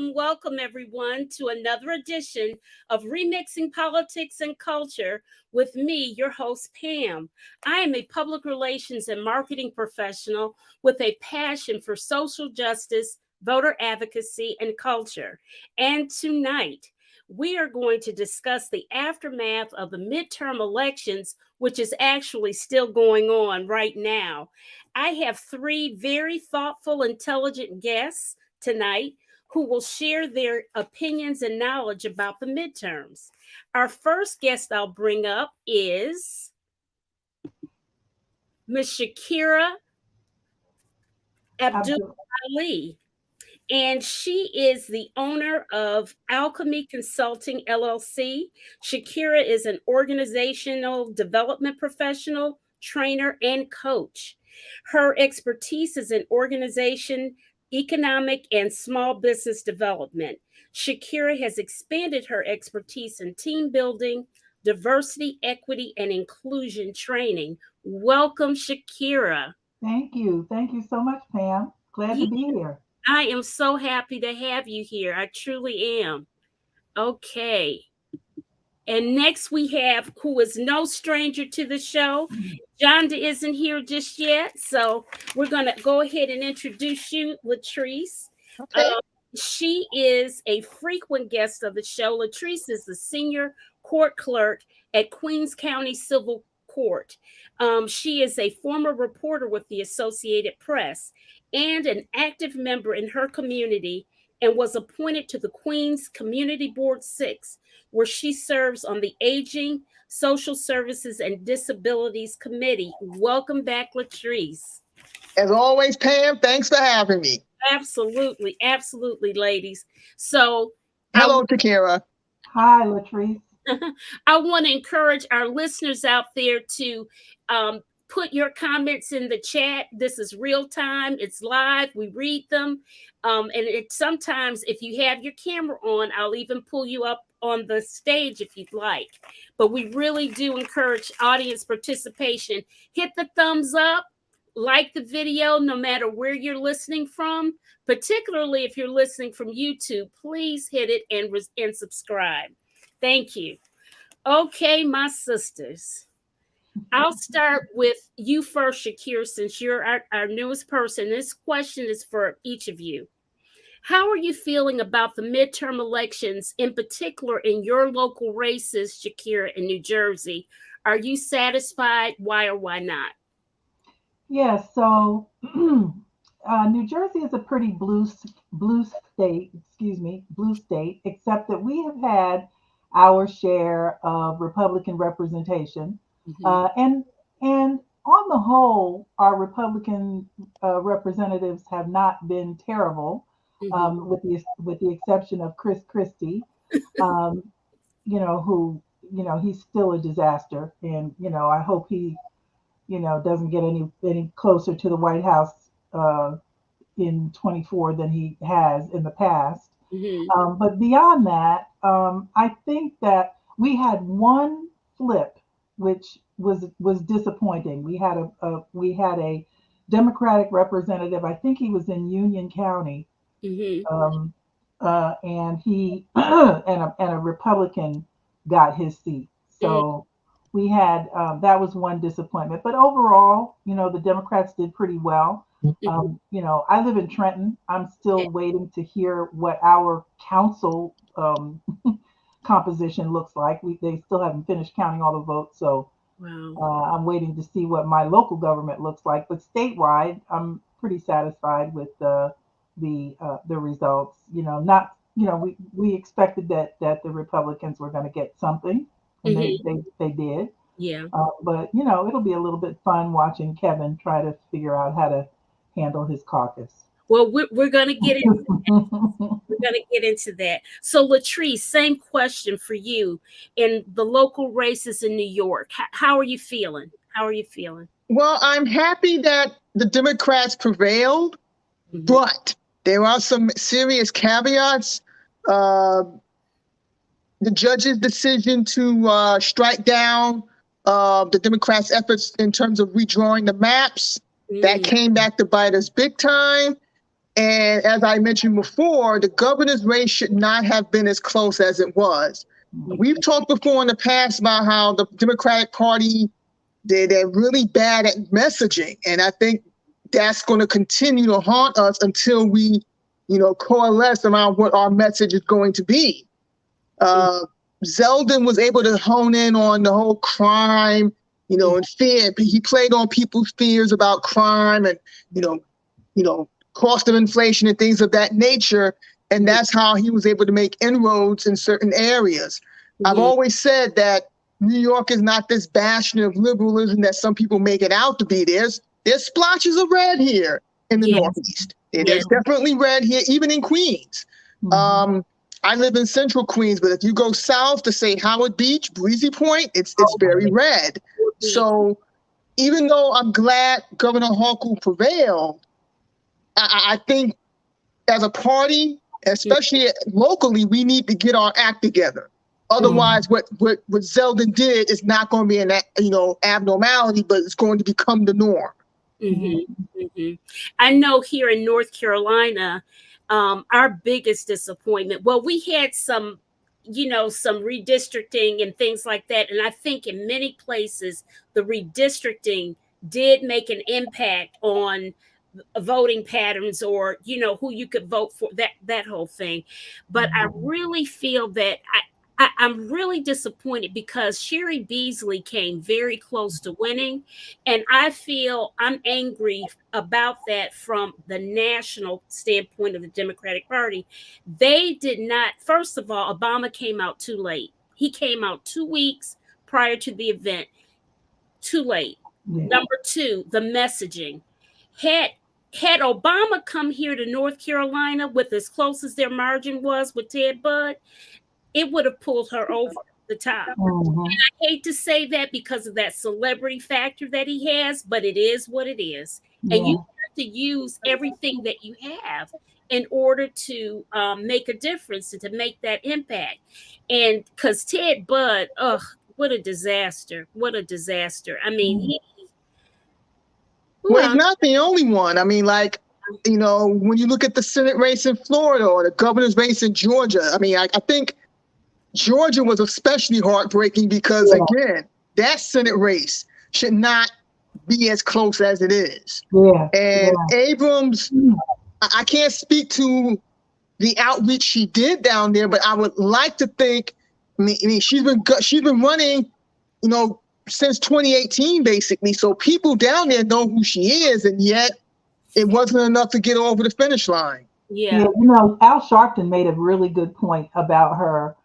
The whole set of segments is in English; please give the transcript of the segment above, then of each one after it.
welcome everyone to another edition of Remixing Politics and Culture with me, your host, Pam. I am a public relations and marketing professional with a passion for social justice, voter advocacy, and culture. And tonight, we are going to discuss the aftermath of the midterm elections, which is actually still going on right now. I have three very thoughtful, intelligent guests tonight who will share their opinions and knowledge about the midterms. Our first guest I'll bring up is Ms. Shakira Abdul Ali. And she is the owner of Alchemy Consulting LLC. Shakira is an organizational development professional, trainer, and coach. Her expertise is in organization, economic, and small business development. Shakira has expanded her expertise in team building, diversity, equity, and inclusion training. Welcome, Shakira. Thank you. Thank you so much, Pam. Glad to be here. I am so happy to have you here. I truly am. Okay. And next we have, who is no stranger to the show, Jonda isn't here just yet, so we're going to go ahead and introduce you, Latrice. Okay. She is a frequent guest of the show. Latrice is the senior court clerk at Queens County Civil Court. She is a former reporter with the Associated Press and an active member in her community, and was appointed to the Queens Community Board 6, where she serves on the Aging, Social Services, and Disabilities Committee. Welcome back, Latrice. As always, Pam, thanks for having me. Absolutely, absolutely, ladies. So, hello, Shakira. Hi, Latrice. I want to encourage our listeners out there to put your comments in the chat. This is real time. It's live. We read them. And sometimes if you have your camera on, I'll even pull you up on the stage if you'd like. But we really do encourage audience participation. Hit the thumbs up, like the video, no matter where you're listening from, particularly if you're listening from YouTube, please hit it and subscribe. Thank you. Okay, my sisters. I'll start with you first, Shakira, since you're our newest person. This question is for each of you. How are you feeling about the midterm elections, in particular in your local races, Shakira, in New Jersey? Are you satisfied? Why or why not? Yes, so New Jersey is a pretty blue state, except that we have had our share of Republican representation. And on the whole, our Republican representatives have not been terrible, with the exception of Chris Christie, who he's still a disaster, and I hope he doesn't get any closer to the White House in 24 than he has in the past. But beyond that, I think that we had one flip, which was disappointing. We had a Democratic representative. I think he was in Union County, and he and a Republican got his seat. So we had that was one disappointment. But overall, the Democrats did pretty well. I live in Trenton. I'm still waiting to hear what our council composition looks like. They still haven't finished counting all the votes, so I'm waiting to see what my local government looks like. But statewide, I'm pretty satisfied with the results. We expected that the Republicans were going to get something, and they did. Yeah. But it'll be a little bit fun watching Kevin try to figure out how to handle his caucus. Well, we're going to get into that. We're going to get into that. So, Latrice, same question for you. In the local races in New York, how are you feeling? Well, I'm happy that the Democrats prevailed, but there are some serious caveats. The judge's decision to strike down the Democrats' efforts in terms of redrawing the maps, that came back to bite us big time. And as I mentioned before, the governor's race should not have been as close as it was. We've talked before in the past about how the Democratic Party, they're really bad at messaging. And I think that's going to continue to haunt us until we, coalesce around what our message is going to be. Zeldin was able to hone in on the whole crime, and fear. He played on people's fears about crime and, cost of inflation and things of that nature. And that's how he was able to make inroads in certain areas. I've always said that New York is not this bastion of liberalism that some people make it out to be. There's splotches of red here in the Northeast. There's definitely red here, even in Queens. I live in central Queens, but if you go south to say Howard Beach, Breezy Point, it's very red. So even though I'm glad Governor Hochul prevailed, I think as a party, especially locally, we need to get our act together. Otherwise, what Zeldin did is not going to be an abnormality, but it's going to become the norm. I know here in North Carolina, our biggest disappointment. Well, we had some redistricting and things like that, and I think in many places the redistricting did make an impact on voting patterns, or who you could vote for, that whole thing. But I really feel that I'm really disappointed because Sherry Beasley came very close to winning, and I feel I'm angry about that from the national standpoint of the Democratic Party. They did not. First of all, Obama came out too late. He came out 2 weeks prior to the event. Too late. Number two, the messaging. Had Obama come here to North Carolina with as close as their margin was with Ted Budd, it would have pulled her over the top. And I hate to say that because of that celebrity factor that he has, but it is what it is. And you have to use everything that you have in order to make a difference and to make that impact. And because Ted Budd, what a disaster. What a disaster. I mean, Well, he's not the only one. I mean, when you look at the Senate race in Florida or the governor's race in Georgia, I mean, I think Georgia was especially heartbreaking because, again, that Senate race should not be as close as it is. Abrams, I can't speak to the outreach she did down there, but I would like to think, I mean, she's been running, since 2018, basically. So people down there know who she is, and yet it wasn't enough to get her over the finish line. Al Sharpton made a really good point about her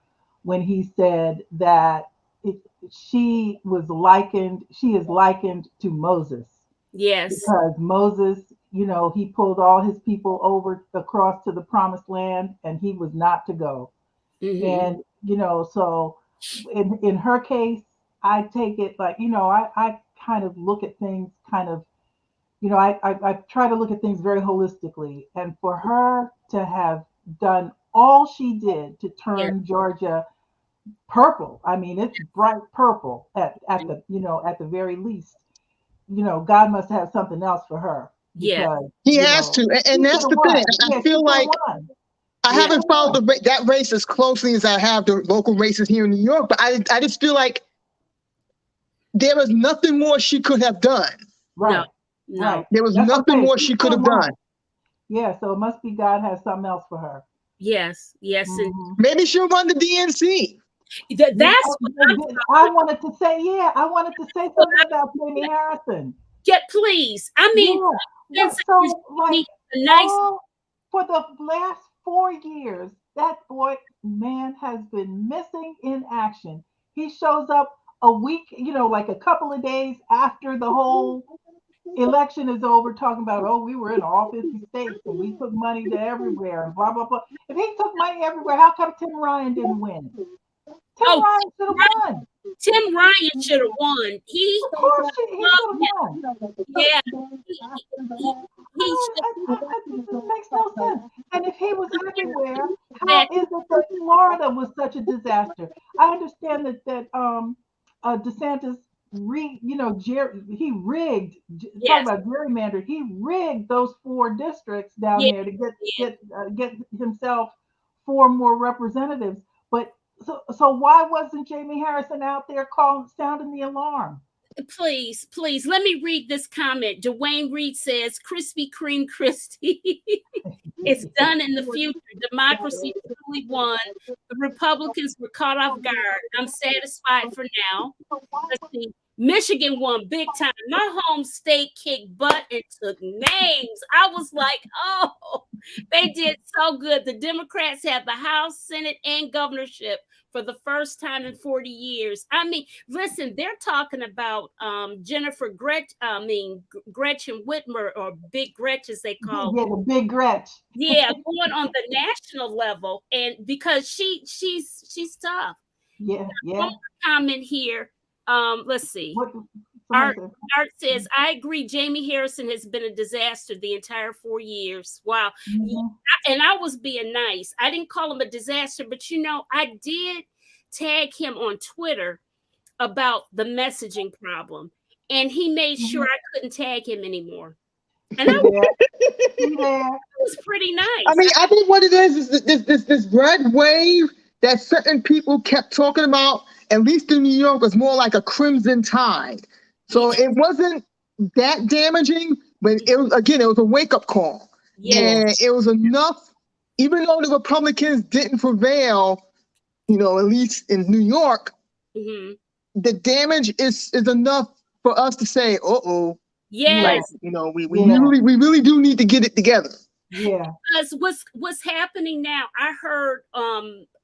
when he said that she is likened to Moses. Yes. Because Moses, he pulled all his people over across to the promised land, and he was not to go. And, so in her case, I take it like, I kind of look at things I try to look at things very holistically. And for her to have done all she did to turn Georgia purple, I mean, it's bright purple at the very least, God must have something else for her. Because, he has to. And that's the thing. I feel like I haven't followed that race as closely as I have the local races here in New York, but I just feel like there was nothing more she could have done. No. There was nothing more she could have done. Yeah, so it must be God has something else for her. Yes. Maybe she'll run the DNC. That's what I wanted to say. I wanted to say something about Jamie Harrison. Yeah, please. I mean, for the last 4 years, that man has been missing in action. He shows up a week, like a couple of days after the whole election is over, talking about, we were in all 50 states and we took money to everywhere and blah, blah, blah. If he took money everywhere, how come Tim Ryan didn't win? Tim Ryan should have won. Tim Ryan should have won. Of course he should have won. Yeah. It makes no sense. And if he was everywhere, how is it that Florida was such a disaster? I understand that DeSantis he rigged. Talk Yes, about gerrymandered. He rigged those 4 districts down yeah, there to yeah. get himself 4 more representatives. But so why wasn't Jamie Harrison out there sounding the alarm? Please, please, let me read this comment. Dwayne Reed says, Krispy Kreme Christie. It's done in the future. Democracy truly won. The Republicans were caught off guard. I'm satisfied for now. Let's see. Michigan won big time. My home state kicked butt and took names. I was like, oh, they did so good. The Democrats have the House, Senate, and governorship for the first time in 40 years. I mean, listen, they're talking about Gretchen Whitmer, or Big Gretch as they call. Yeah, the big Gretch. Yeah, going on the national level, and because she's tough. Yeah, One yeah. more comment here. Let's see. What somebody Art said? Art says, I agree. Jamie Harrison has been a disaster the entire 4 years. Wow. Mhm. And I was being nice. I didn't call him a disaster, but I did tag him on Twitter about the messaging problem, and he made sure Mhm. I couldn't tag him anymore. And I See there, see there. was pretty I nice. mean, I think what it is this red wave that certain people kept talking about, at least in New York, was more like a crimson tide. So Yeah, it wasn't that damaging, but it was a wake up call. yeah, And it was enough, even though the Republicans didn't prevail, at least in New York, hmm the damage is enough for us to say, uh-oh, Yeah, like, yes. yeah, we really do need to get it together. yeah. Because what's happening now, I heard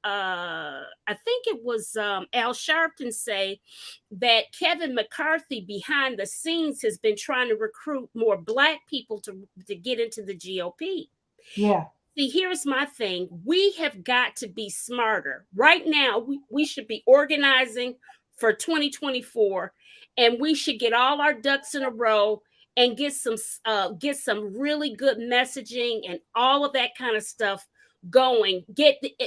I think it was Al Sharpton say that Kevin McCarthy behind the scenes has been trying to recruit more Black people to get into the GOP. Yeah. See, here's my thing. We have got to be smarter. Right now, we should be organizing for 2024, and we should get all our ducks in a row and get some really good messaging and all of that kind of stuff going.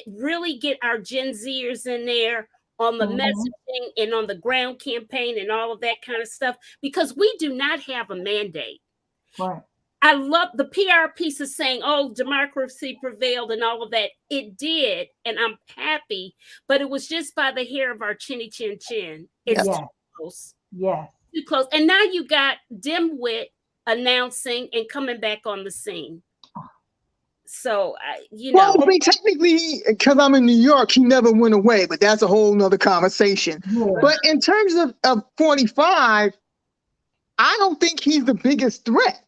Really get our Gen Zers in there on the Mhm. messaging and on the ground campaign and all of that kind of stuff, because we do not have a mandate. Right. I love the PR pieces saying, oh, democracy prevailed and all of that. It did. And I'm happy, but it was just by the hair of our chinny chin chin. It's Yep. too Yes. close. Yes. Too close. And now you got Dimwit announcing and coming back on the scene. So, Well, I mean, technically, because I'm in New York, he never went away, but that's a whole nother conversation. Yeah. But in terms of 45, I don't think he's the biggest threat.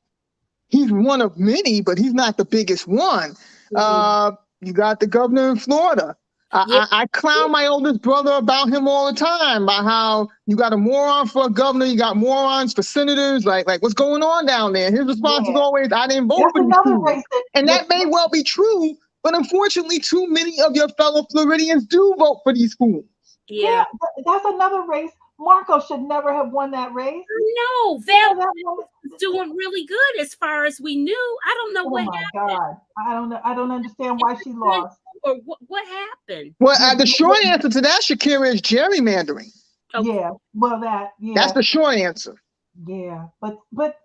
He's one of many, but he's not the biggest one. You got the governor in Florida. yeah, I clown my oldest brother about him all the time, about how you got a moron for a governor, you got morons for senators. Like what's going on down there? His response is Yeah. always, I didn't vote That's for these another fools. race And that may well be true, but unfortunately, too many of your fellow Floridians do vote for these fools. yeah. That's another race. Marco should never have won that race. No, Yeah, Val that woman. is doing really good as far as we knew. I don't know Oh what my happened. God. I don't know. I don't understand why she lost. Or what happened. Well, Yeah, the short answer to that, Shakira, is gerrymandering. Okay. yeah. Well, That's the short answer. yeah. But it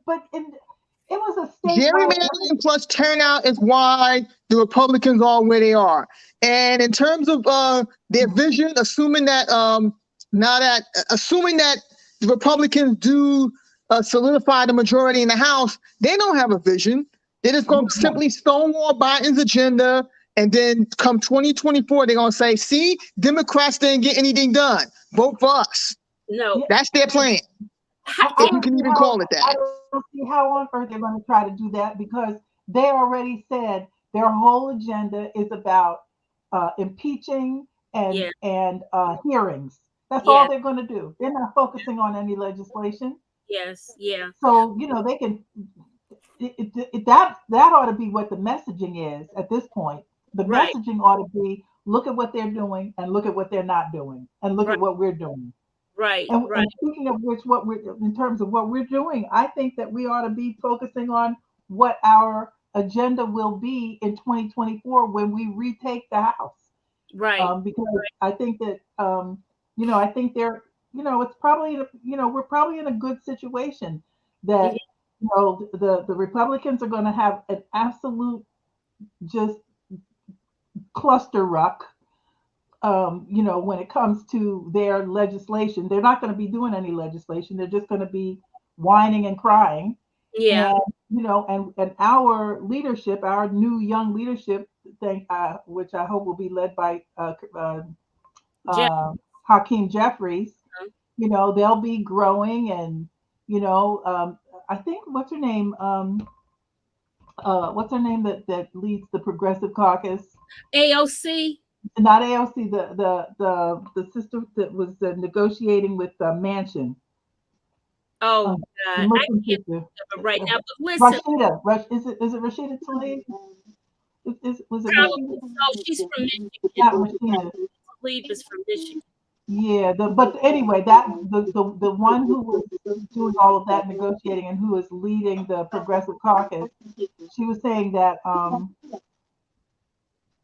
was a state where Gerrymandering plus turnout is why the Republicans are where they are. And in terms of their vision, assuming that the Republicans do solidify the majority in the House, they don't have a vision. They're just going to simply stonewall Biden's agenda. And then come 2024, they're going to say, see, Democrats didn't get anything done. Vote for us. No. That's their plan. I If you don't can see even how- call it I that. don't see how on earth they're going to try to do that, because they already said their whole agenda is about impeaching Yeah. and hearings. That's Yeah. all they're going to do. They're not focusing on any legislation. Yes. Yeah. So they can. That ought to be what the messaging is at this point. The Right. messaging ought to be, look at what they're doing and look at what they're not doing and look Right. at what we're doing. Right. And, Right. and speaking of which, in terms of what we're doing, I think that we ought to be focusing on what our agenda will be in 2024 when we retake the House. Right. Because I think that I think it's probably, we're probably in a good situation Mhm. that, the Republicans are going to have an absolute just cluster ruck. When it comes to their legislation, they're not going to be doing any legislation. They're just going to be whining and crying. Yeah. And and our leadership, our new young leadership, which I hope will be led by Jeff. uh, Hakeem Jeffries, they'll be growing, and I think what's her name that leads the Progressive Caucus? AOC. Not AOC, the sister that was negotiating with Manchin, Oh the God, I Muslim can't sister. think of it right now. But listen, Rashida, is it Rashida Tlaib? Was it probably Rashida? so. She's from Michigan. Not Rashida. Sleep is from Michigan. Yeah, but anyway, that the one who was doing all of that negotiating and who is leading the Progressive Caucus, she was saying that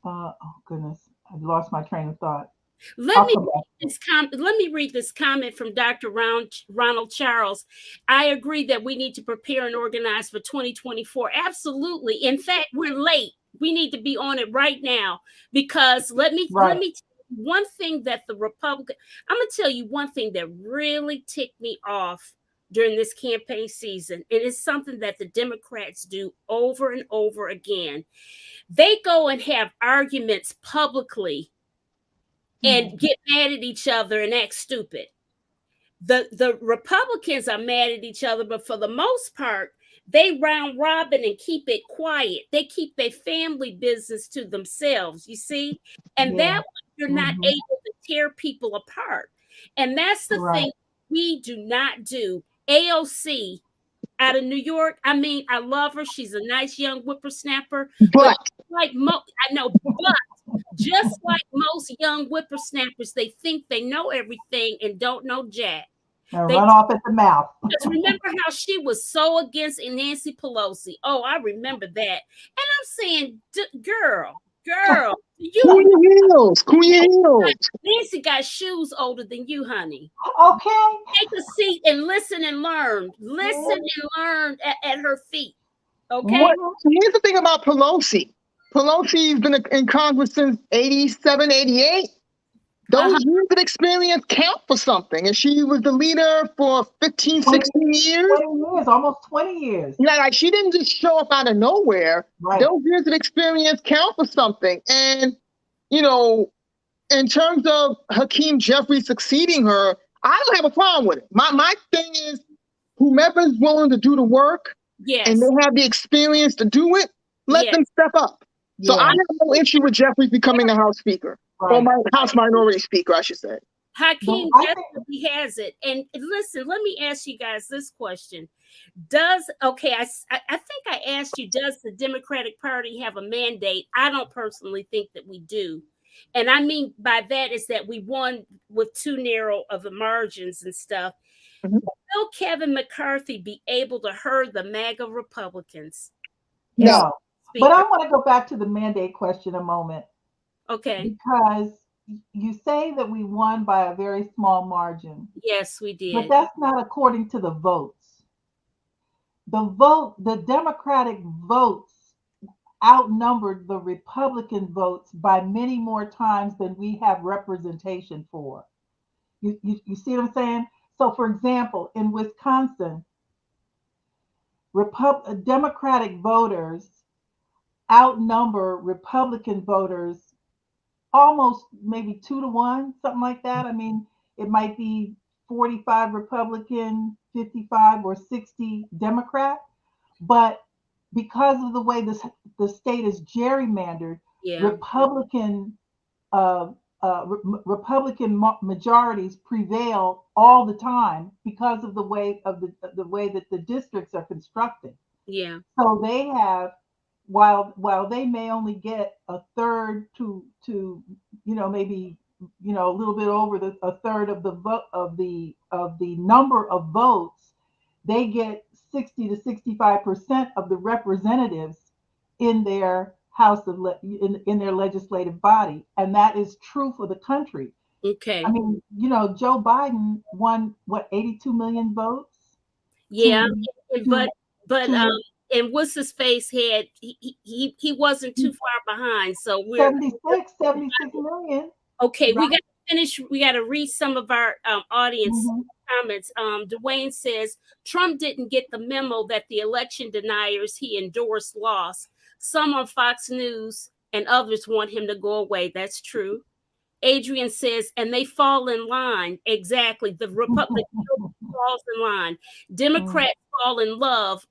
oh goodness, I lost my train of thought. Let I'll me come back. let me read this comment from Dr. Ronald Charles. I agree that we need to prepare and organize for 2024. Absolutely. In fact, we're late. We need to be on it right now because let Right. me tell you one thing that the Republican. I'm gonna tell you one thing that really ticked me off during this campaign season. It is something that the Democrats do over and over again. They go and have arguments publicly and get mad at each other and act stupid. The Republicans are mad at each other, but for the most part, they round robin and keep it quiet. They keep their family business to themselves, you see? And Yeah. that way you're not Hmm. able to tear people apart. And that's the Right. thing we do not do. AOC out of New York, I mean, I love her. She's a nice young whippersnapper, but But I know, but just like most young whippersnappers, they think they know everything and don't know jack. And They run off at the mouth. just remember how she was so against Nancy Pelosi. Oh, I remember that. And I'm saying, girl, cool you your heels, cool your heels. Nancy got shoes older than you, honey. Okay. Take a seat and listen and learn. Listen and learn at her feet. Okay? What? Here's the thing about Pelosi. Pelosi's been in Congress since 87, 88. Uh-huh. Those years of experience count for something. And she was the leader for 15, 20, 16 years. 20 years, almost 20 years. Like she didn't just show up out of nowhere. Right. Those years of experience count for something. And, in terms of Hakeem Jeffries succeeding her, I don't have a problem with it. My thing is whomever's willing to do the work Yes. and they have the experience to do it, let Yes. them step up. So I Yeah. have no issue with Jeffries becoming the House Speaker. Or Right. my House Minority Speaker, I should say. Hakeem But I think definitely has it. And listen, let me ask you guys this question. I think I asked you, does the Democratic Party have a mandate? I don't personally think that we do. And I mean by that is that we won with too narrow of the margins and stuff. Mhm. Will Kevin McCarthy be able to herd the MAGA Republicans? no. Speaker. But I want to go back to the mandate question a moment, Okay. because you say that we won by a very small margin, Yes, we but did. that's not according to the votes. The Democratic votes outnumbered the Republican votes by many more times than we have representation for. You see what I'm saying? So, for example, in Wisconsin, Democratic voters outnumber Republican voters almost maybe 2 to 1, something like that. I mean, it might be 45 Republican, 55 or 60 Democrat, but because of the way the state is gerrymandered, Yeah. Republican Republican majorities prevail all the time because of the way that the districts are constructed. Yeah. So they have, while they may only get a third to maybe a little bit over a third of the vote of the number of votes, they get 60 to 65% of the representatives in their in their legislative body, and that is true for the country. Okay. I mean, Joe Biden won what, 82 million votes Yeah, to and to but to and what's his face had he wasn't too far behind. So we're 76 million, okay. We right? got to finish. We got to read some of our audience Hmm. comments. Dwayne says Trump didn't get the memo that the election deniers he endorsed lost. Some on Fox News and others want him to go away. That's true. Adrian says, and they fall in line. Exactly. The Republic falls in line. Democrats fall in love.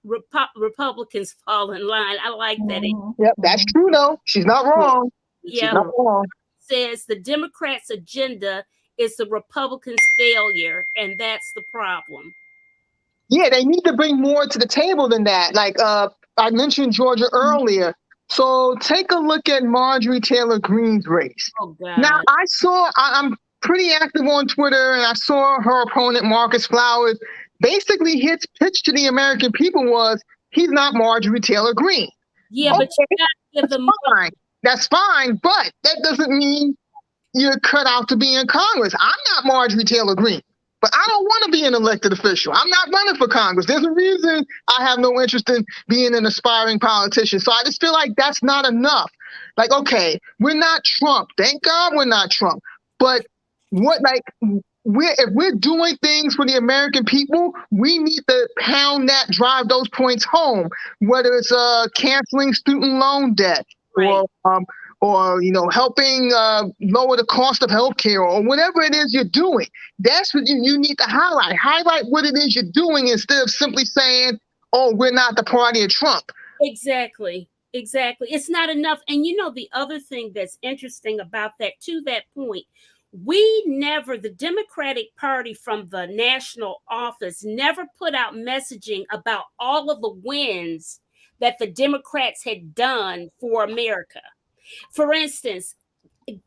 Republicans fall in line. I like that. Yep, that's true though. She's not wrong. She's Yeah. not wrong. Says the Democrats' agenda is the Republicans' failure, and that's the problem. Yeah, they need to bring more to the table than that. Like I mentioned Georgia earlier. So take a look at Marjorie Taylor Greene's race. Oh Now God. I'm pretty active on Twitter, and I saw her opponent Marcus Flowers. Basically, his pitch to the American people was he's not Marjorie Taylor Greene. Yeah, but Okay, you got to give them fine. That's fine, but that doesn't mean you're cut out to be in Congress. I'm not Marjorie Taylor Greene, but I don't want to be an elected official. I'm not running for Congress. There's a reason I have no interest in being an aspiring politician. So I just feel like that's not enough. Like, okay, we're not Trump. Thank God we're not Trump. But if we're doing things for the American people, we need to drive those points home. Whether it's canceling student loan debt, right. or helping lower the cost of healthcare, or whatever it is you're doing. That's what you need to highlight. Highlight what it is you're doing instead of simply saying, "Oh, we're not the party of Trump." Exactly. It's not enough. And the other thing that's interesting about that, to that point, the Democratic Party from the national office never put out messaging about all of the wins that the Democrats had done for America. For instance,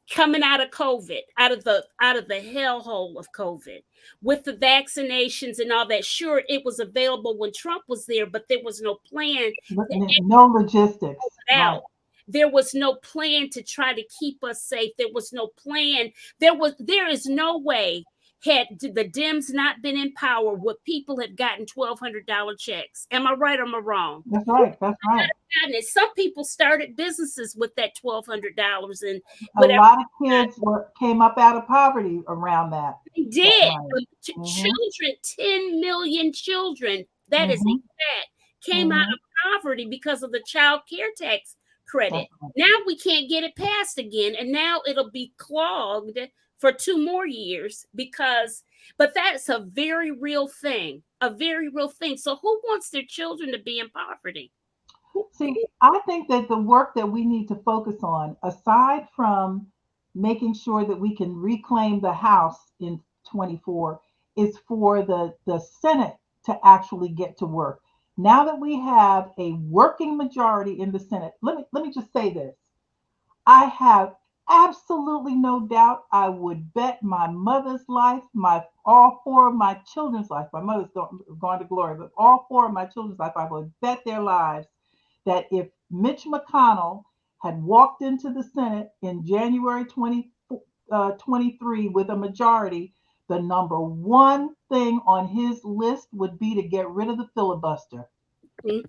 coming out of COVID, out of the hellhole of COVID, with the vaccinations and all that. Sure, it was available when Trump was there, but there was no plan to No logistics. out. Right. There was no plan to try to keep us safe. There was no plan. There is no way, had the Dems not been in power, would people have gotten $1,200 checks. Am I right or am I wrong? That's right. That's right. Some people started businesses with that $1,200 and A whatever. lot of kids came up out of poverty around that. They did. Mm-hmm. Children, 10 million children, that is a fact, came out of poverty because of the child care tax credit. Right. Now we can't get it passed again, and now it'll be clogged for 2 more years but that's a very real thing. So who wants their children to be in poverty? See, I think that the work that we need to focus on, aside from making sure that we can reclaim the House in 24, is for the Senate to actually get to work. Now that we have a working majority in the Senate, let me just say this. I have absolutely no doubt I would bet my mother's life, all 4 of my children's life. My mother's gone to glory, but all 4 of my children's life, I would bet their lives that if Mitch McConnell had walked into the Senate in January 2023 with a majority, the number one thing on his list would be to get rid of the filibuster.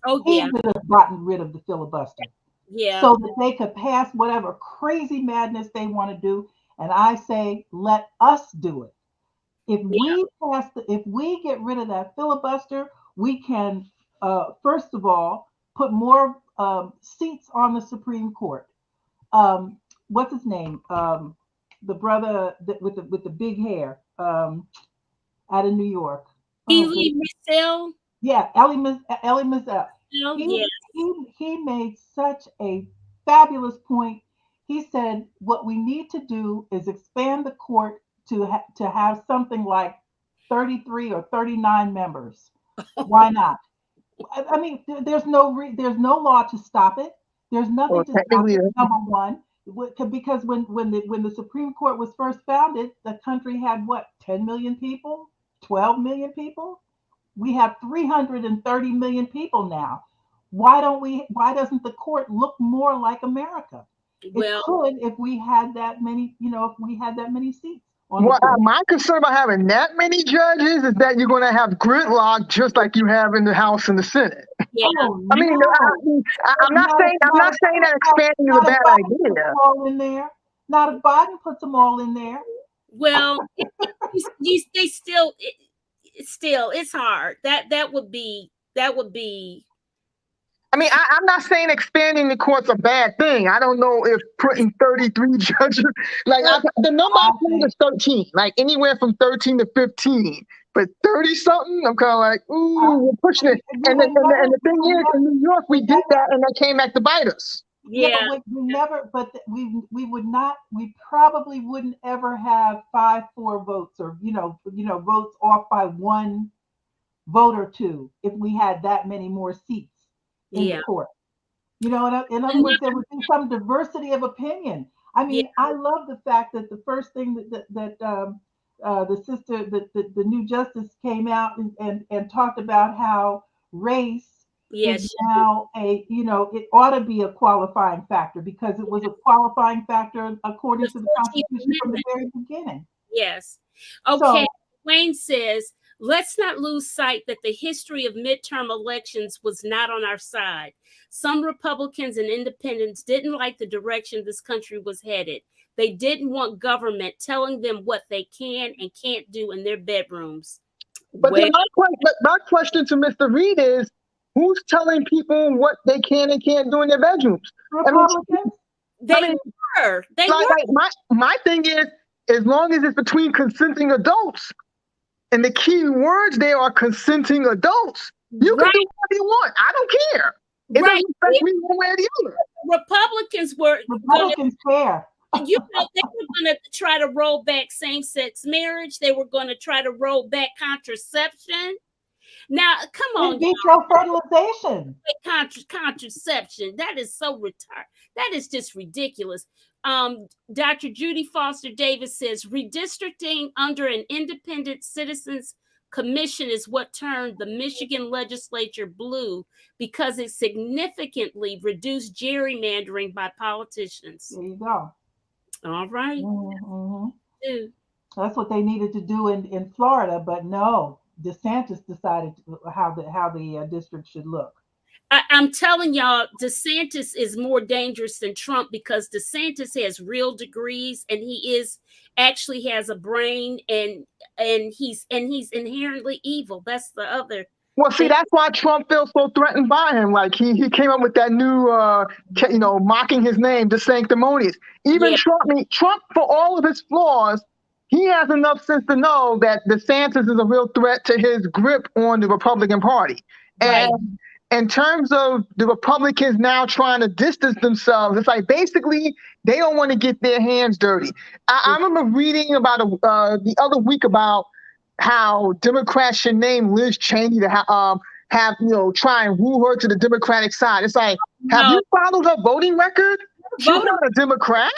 Oh, He yeah. would have gotten rid of the filibuster. Yeah. So that they could pass whatever crazy madness they want to do. And I say, let us do it. If we get rid of that filibuster, we can, first of all, put more seats on the Supreme Court. What's his name? The brother with the big hair, out of New York. Elie Wiesel. Yeah, Elie Wiesel. Yes. He made such a fabulous point. He said, what we need to do is expand the court to have something like 33 or 39 members. Why not? I mean, there's no law to stop it. There's nothing to stop it. Number one, because when the Supreme Court was first founded, the country had what, 10 million people, 12 million people. We have 330 million people now. Why doesn't the court look more like America? It could if we had that many, if we had that many seats. on the Well, court. my concern about having that many judges is that you're going to have gridlock just like you have in the House and the Senate. Yeah. Oh I mean, no! I'm not saying that expanding is a bad Biden puts idea. them all in there. Not if Biden puts them all in there. Well, they still, still, it's hard. That would be. I mean, I'm not saying expanding the court's a bad thing. I don't know if putting 33 judges, the number I think is 13, like anywhere from 13 to 15. But 30 something, I'm kind of like, ooh, we're pushing it. And the thing is, in New York, we did that, and that came back to bite us. Yeah. But we never. But we would not. We probably wouldn't ever have 5-4 votes, or votes off by one vote or two, if we had that many more seats in the Yeah. court. In other words, there would be some diversity of opinion. I mean, I love the fact that the first thing that the new justice came out and talked about how race is now it ought to be a qualifying factor, because it was a qualifying factor according to the Constitution from the very beginning. Yes. Okay. Wayne says, let's not lose sight that the history of midterm elections was not on our side. Some Republicans and independents didn't like the direction this country was headed. They didn't want government telling them what they can and can't do in their bedrooms. But then my question to Mr. Reed is, who's telling people what they can and can't do in their bedrooms? Republicans? They were. My thing is, as long as it's between consenting adults, and the key words there are consenting adults, you can do whatever you want. I don't care. It doesn't affect me one way or the other. Republicans were fair. They were going to try to roll back same-sex marriage. They were going to try to roll back contraception. Now, come on, in vitro fertilization. Contraception. That is so retarded. That is just ridiculous. Dr. Judy Foster Davis says redistricting under an independent citizens commission is what turned the Michigan legislature blue, because it significantly reduced gerrymandering by politicians. There you go. All right. Mm-hmm. That's what they needed to do in Florida, but no, DeSantis decided how the district should look. I'm telling y'all, DeSantis is more dangerous than Trump, because DeSantis has real degrees, and he actually has a brain, and he's inherently evil. That's the other. Well, see, that's why Trump feels so threatened by him. Like he came up with that new, mocking his name, the sanctimonious. Even Trump, for all of his flaws, he has enough sense to know that DeSantis is a real threat to his grip on the Republican Party. And in terms of the Republicans now trying to distance themselves, it's like basically they don't want to get their hands dirty. I remember reading about the other week about how Democrats should name Liz Cheney to try and woo her to the Democratic side. It's like, have you followed her voting record? She's not a Democrat.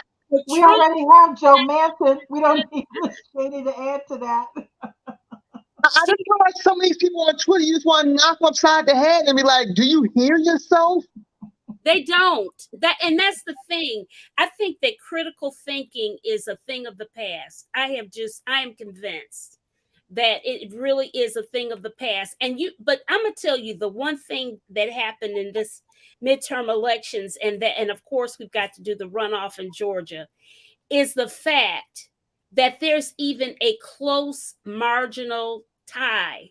We already have Joe Manchin. We don't need Liz Cheney to add to that. I just feel like some of these people on Twitter, you just want to knock them upside the head and be like, do you hear yourself? They don't. And that's the thing. I think that critical thinking is a thing of the past. I am convinced that it really is a thing of the past. But I'm gonna tell you the one thing that happened in this midterm elections, and of course we've got to do the runoff in Georgia, is the fact that there's even a close marginal tie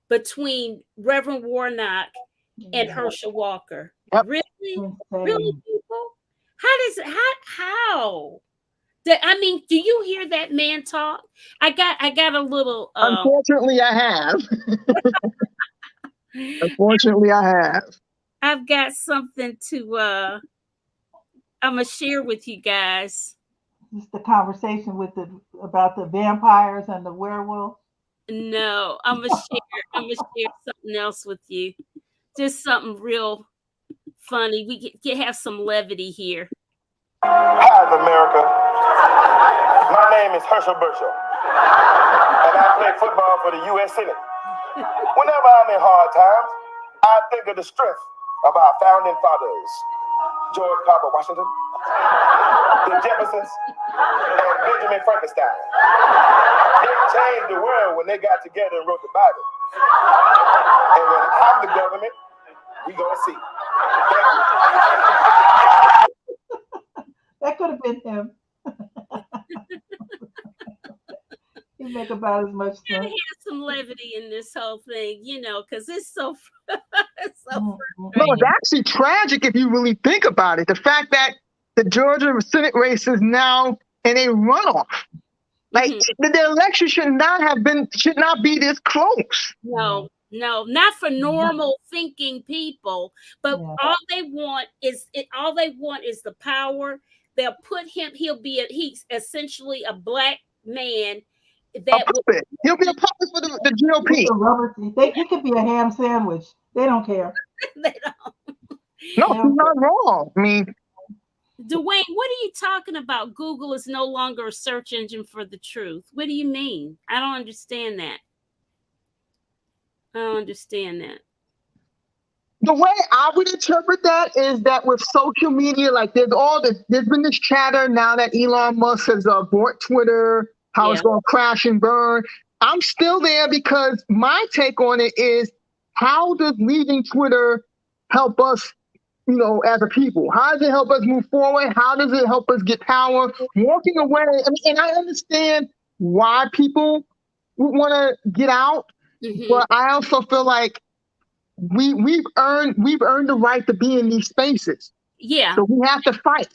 between Reverend Warnock and Herschel Walker. Yep. Really, people? How? I mean, do you hear that man talk? I got a little. Unfortunately, I have. Unfortunately, I have. I've got something to. I'm gonna share with you guys. Just the conversation about the vampires and the werewolves. No, I'm gonna share something else with you. Just something real funny. We can have some levity here. Hi, America. My name is Herschel Burchell, and I play football for the U.S. Senate. Whenever I'm in hard times, I think of the strength of our founding fathers, George Carver Washington, the Jeffersons, and Benjamin Frankenstein. They changed the world when they got together and wrote the Bible. And when I'm the government, we gonna see. That could have been him. He make about as much I sense. had some levity in this whole thing, you know, because it's so it's so No, frustrating. it's actually tragic if you really think about it. The fact that the Georgia Senate race is now in a runoff. Like the election should not be this close. No, not for normal thinking people. But Yeah. all they want is the power. They'll put him. He's essentially a black man A that will, puppet. He'll be a puppet for the With GOP. the rubber teeth. He could be a ham sandwich. They don't care. they don't. No, he's not wrong. I mean, Dwayne, what are you talking about? Google is no longer a search engine for the truth. What do you mean? I don't understand that. the way I would interpret that is that with social media, like there's been this chatter now that Elon Musk has bought Twitter, how it's going to crash and burn. I'm still there because my take on it is, how does leaving Twitter help us, you know, as a people? How does it help us move forward? How does it help us get power? Walking away, and I understand why people would want to get out, but I also feel like we've earned the right to be in these spaces. Yeah. So we have to fight.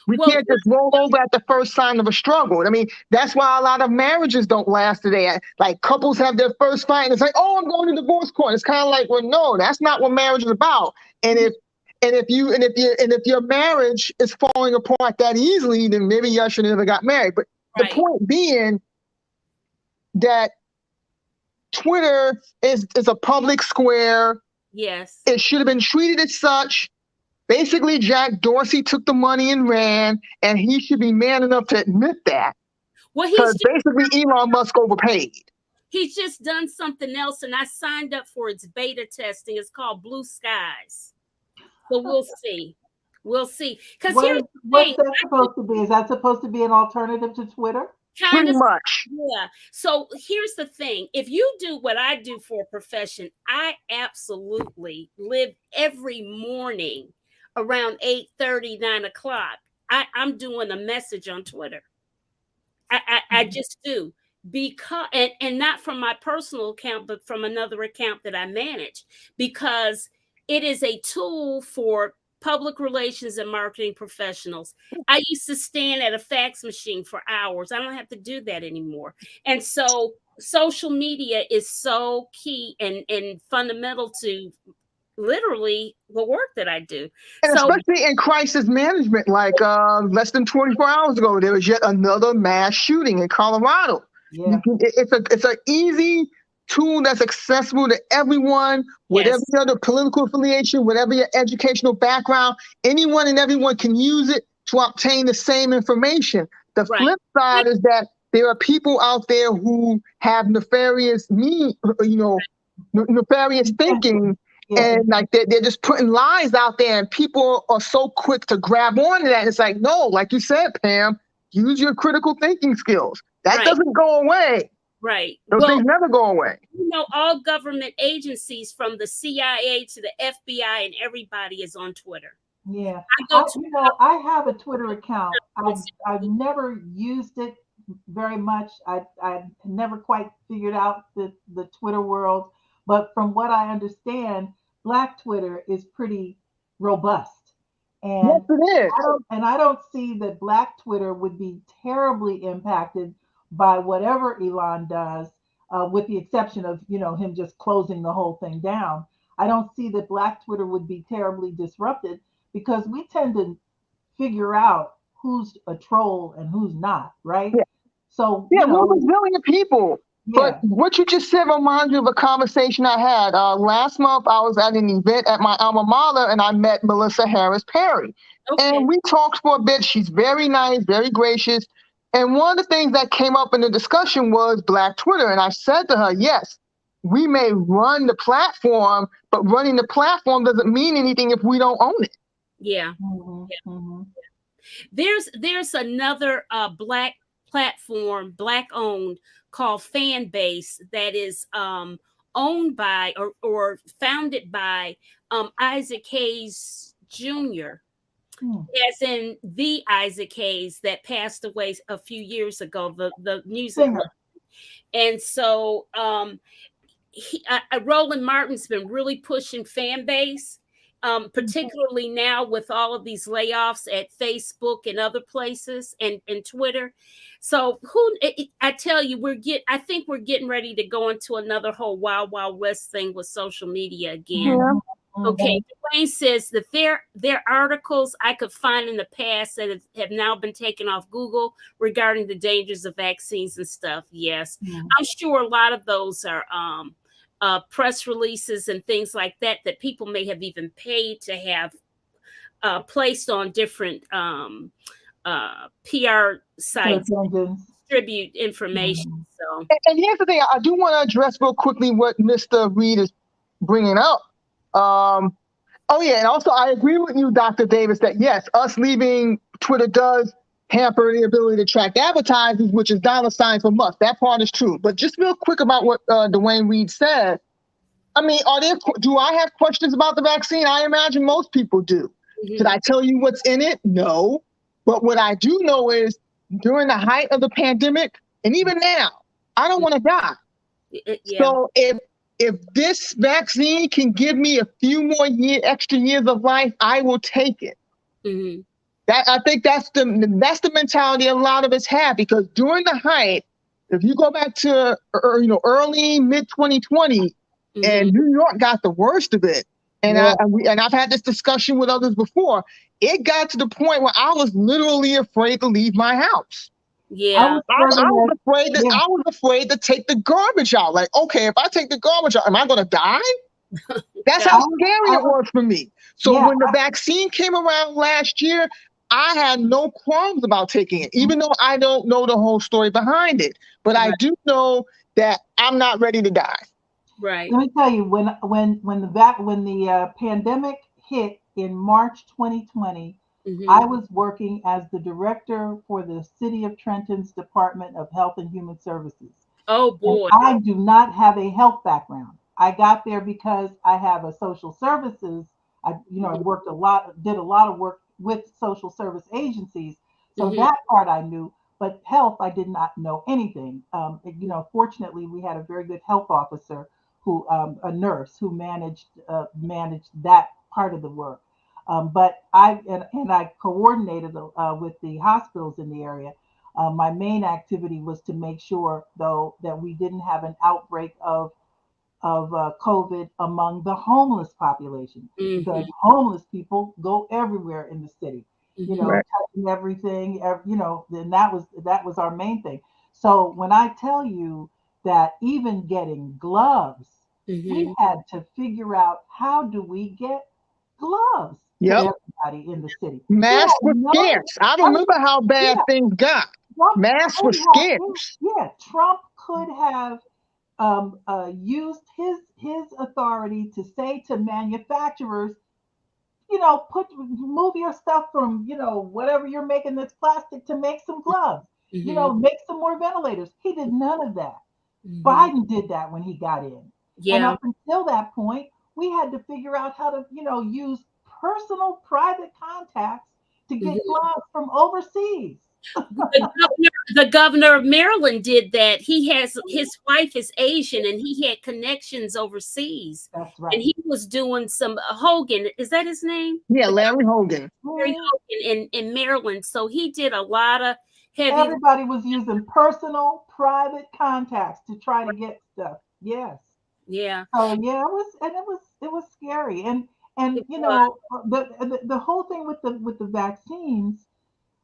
We can't just roll over at the first sign of a struggle. I mean, that's why a lot of marriages don't last today. Like couples have their first fight and it's like, oh, I'm going to divorce court. It's kind of like, well, no, that's not what marriage is about. And if your marriage is falling apart that easily, then maybe y'all should have never got married. But the point being that Twitter is a public square. Yes. It should have been treated as such. Basically, Jack Dorsey took the money and ran, and he should be man enough to admit that. Well, because basically Elon Musk overpaid. He's just done something else, and I signed up for its beta testing. It's called Blue Skies. So we'll see. We'll see. Because what's that supposed to be? Is that supposed to be an alternative to Twitter? Pretty much. Yeah. So here's the thing. If you do what I do for a profession, I absolutely live every morning around 8:30, 9 o'clock. I'm doing a message on Twitter. I just do. Because and not from my personal account, but from another account that I manage, because it is a tool for public relations and marketing professionals. I used to stand at a fax machine for hours. I don't have to do that anymore. And so social media is so key and fundamental to literally the work that I do. And especially in crisis management, like less than 24 hours ago, there was yet another mass shooting in Colorado. Yeah. It's an easy tool that's accessible to everyone, whatever your other political affiliation, whatever your educational background, anyone and everyone can use it to obtain the same information. The flip side is that there are people out there who have nefarious thinking, and like they're just putting lies out there, and people are so quick to grab onto that. It's like, no, like you said, Pam, use your critical thinking skills. That doesn't go away. Right. Those things never go away. You know, all government agencies from the CIA to the FBI and everybody is on Twitter. Yeah. I have a Twitter account. I've never used it very much. I never quite figured out the Twitter world. But from what I understand, Black Twitter is pretty robust. And yes, it is. I don't see that Black Twitter would be terribly impacted by whatever Elon does, with the exception of, him just closing the whole thing down. I don't see that Black Twitter would be terribly disrupted, because we tend to figure out who's a troll and who's not, right? Yeah. So we're resilient people. But what you just said reminds me of a conversation I had. Last month, I was at an event at my alma mater, and I met Melissa Harris Perry. Okay. And we talked for a bit. She's very nice, very gracious. And one of the things that came up in the discussion was Black Twitter. And I said to her, yes, we may run the platform, but running the platform doesn't mean anything if we don't own it. Yeah. Mm-hmm. There's another black platform, black owned, called Fanbase, that is owned by or founded by Isaac Hayes Jr., as in the Isaac Hayes that passed away a few years ago, the music Singer. legend. And so Roland Martin's been really pushing Fanbase, particularly now with all of these layoffs at Facebook and other places, and Twitter. So I tell you, I think we're getting ready to go into another whole Wild Wild West thing with social media again. Yeah. Okay, Dwayne says that there are articles I could find in the past that have now been taken off Google regarding the dangers of vaccines and stuff. Yes, I'm sure a lot of those are press releases and things like that people may have even paid to have placed on different PR sites, distribute information. So, and here's the thing: I do want to address real quickly what Mr. Reed is bringing up. Oh yeah, and also I agree with you, Dr. Davis, that yes, us leaving Twitter does hamper the ability to track advertisers, which is $ for Musk. That part is true. But just real quick about what Dwayne Reed said. I mean, do I have questions about the vaccine? I imagine most people do. Did I tell you what's in it? No. But what I do know is during the height of the pandemic, and even now, I don't want to die. Yeah. So if this vaccine can give me a few more extra years of life, I will take it. I think that's the mentality a lot of us have, because during the height, if you go back to early mid 2020, and New York got the worst of it, and I've had this discussion with others before. It got to the point where I was literally afraid to leave my house. Yeah, I was afraid to take the garbage out. Like, okay, if I take the garbage out, am I going to die? That's how scary it was for me. So when the vaccine came around last year, I had no qualms about taking it, even though I don't know the whole story behind it. But I do know that I'm not ready to die. Right. Let me tell you, when the pandemic hit in March 2020, I was working as the director for the City of Trenton's Department of Health and Human Services. Oh boy! And I do not have a health background. I got there because I have a social services. I worked did a lot of work with social service agencies. So that part I knew, but health I did not know anything. Fortunately, we had a very good health officer a nurse who managed that part of the work. But I coordinated with the hospitals in the area. My main activity was to make sure, though, that we didn't have an outbreak of COVID among the homeless population, because homeless people go everywhere in the city, touching everything, then that was our main thing. So when I tell you that even getting gloves, we had to figure out, how do we get gloves to everybody in the city? Masks were scarce. I remember how bad things got. Masks were scarce. Trump could have used his authority to say to manufacturers, move your stuff from whatever you're making that's plastic to make some gloves, make some more ventilators. He did none of that. Biden did that when he got in. And up until that point, we had to figure out how to use personal private contacts to get gloves from overseas. The governor of Maryland did that. His wife is Asian, and he had connections overseas. That's right. And he was doing some Hogan. Is that his name? Yeah, Larry Hogan. Larry Hogan in Maryland. So he did a lot of heavy. Everybody was using personal private contacts to try to get stuff. Yes. Yeah. So it was scary. And the whole thing with the vaccines.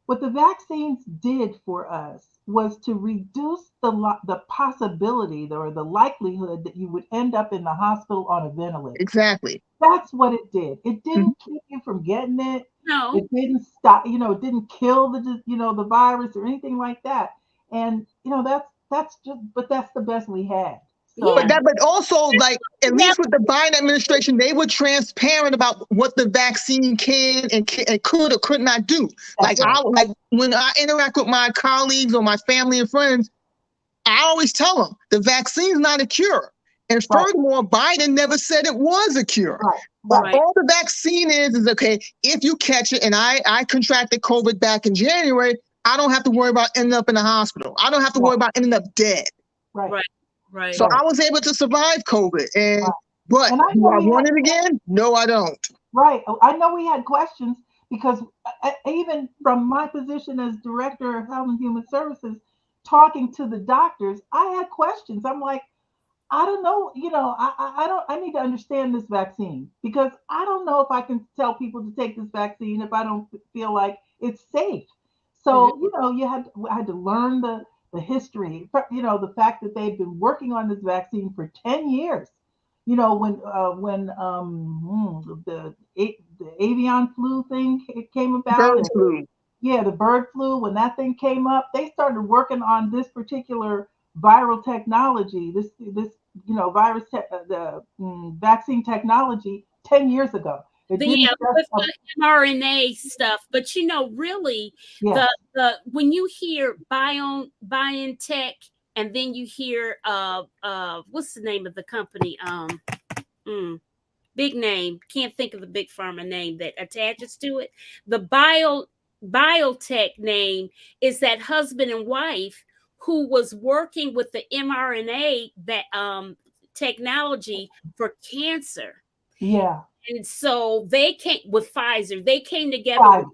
What the vaccines did for us was to reduce the possibility or the likelihood that you would end up in the hospital on a ventilator. Exactly. That's what it did. It didn't keep you from getting it. No. It didn't stop. It didn't kill the virus or anything like that. And that's the best we had. So, But also, like, at least with the Biden administration, they were transparent about what the vaccine can and could or could not do. Like, when I interact with my colleagues or my family and friends, I always tell them the vaccine's not a cure. And furthermore, Biden never said it was a cure. But all the vaccine is okay, if you catch it, and I contracted COVID back in January, I don't have to worry about ending up in the hospital. I don't have to worry about ending up dead. Right. So I was able to survive COVID. But and do I want it again? No, I don't. Right. I know we had questions because even from my position as Director of Health and Human Services, talking to the doctors, I had questions. I'm like, I don't know, I need to understand this vaccine because I don't know if I can tell people to take this vaccine if I don't feel like it's safe. So, I had to learn the history, the fact that they've been working on this vaccine for 10 years. When the avian flu thing came about. Bird flu. Yeah, the bird flu, when that thing came up, they started working on this particular viral technology, this vaccine technology 10 years ago. With the mRNA stuff, but really, the when you hear BioNTech, and then you hear what's the name of the company? Big name, can't think of the big pharma name that attaches to it. The biotech name is that husband and wife who was working with the mRNA that technology for cancer. Yeah. And so they came with Pfizer. They came together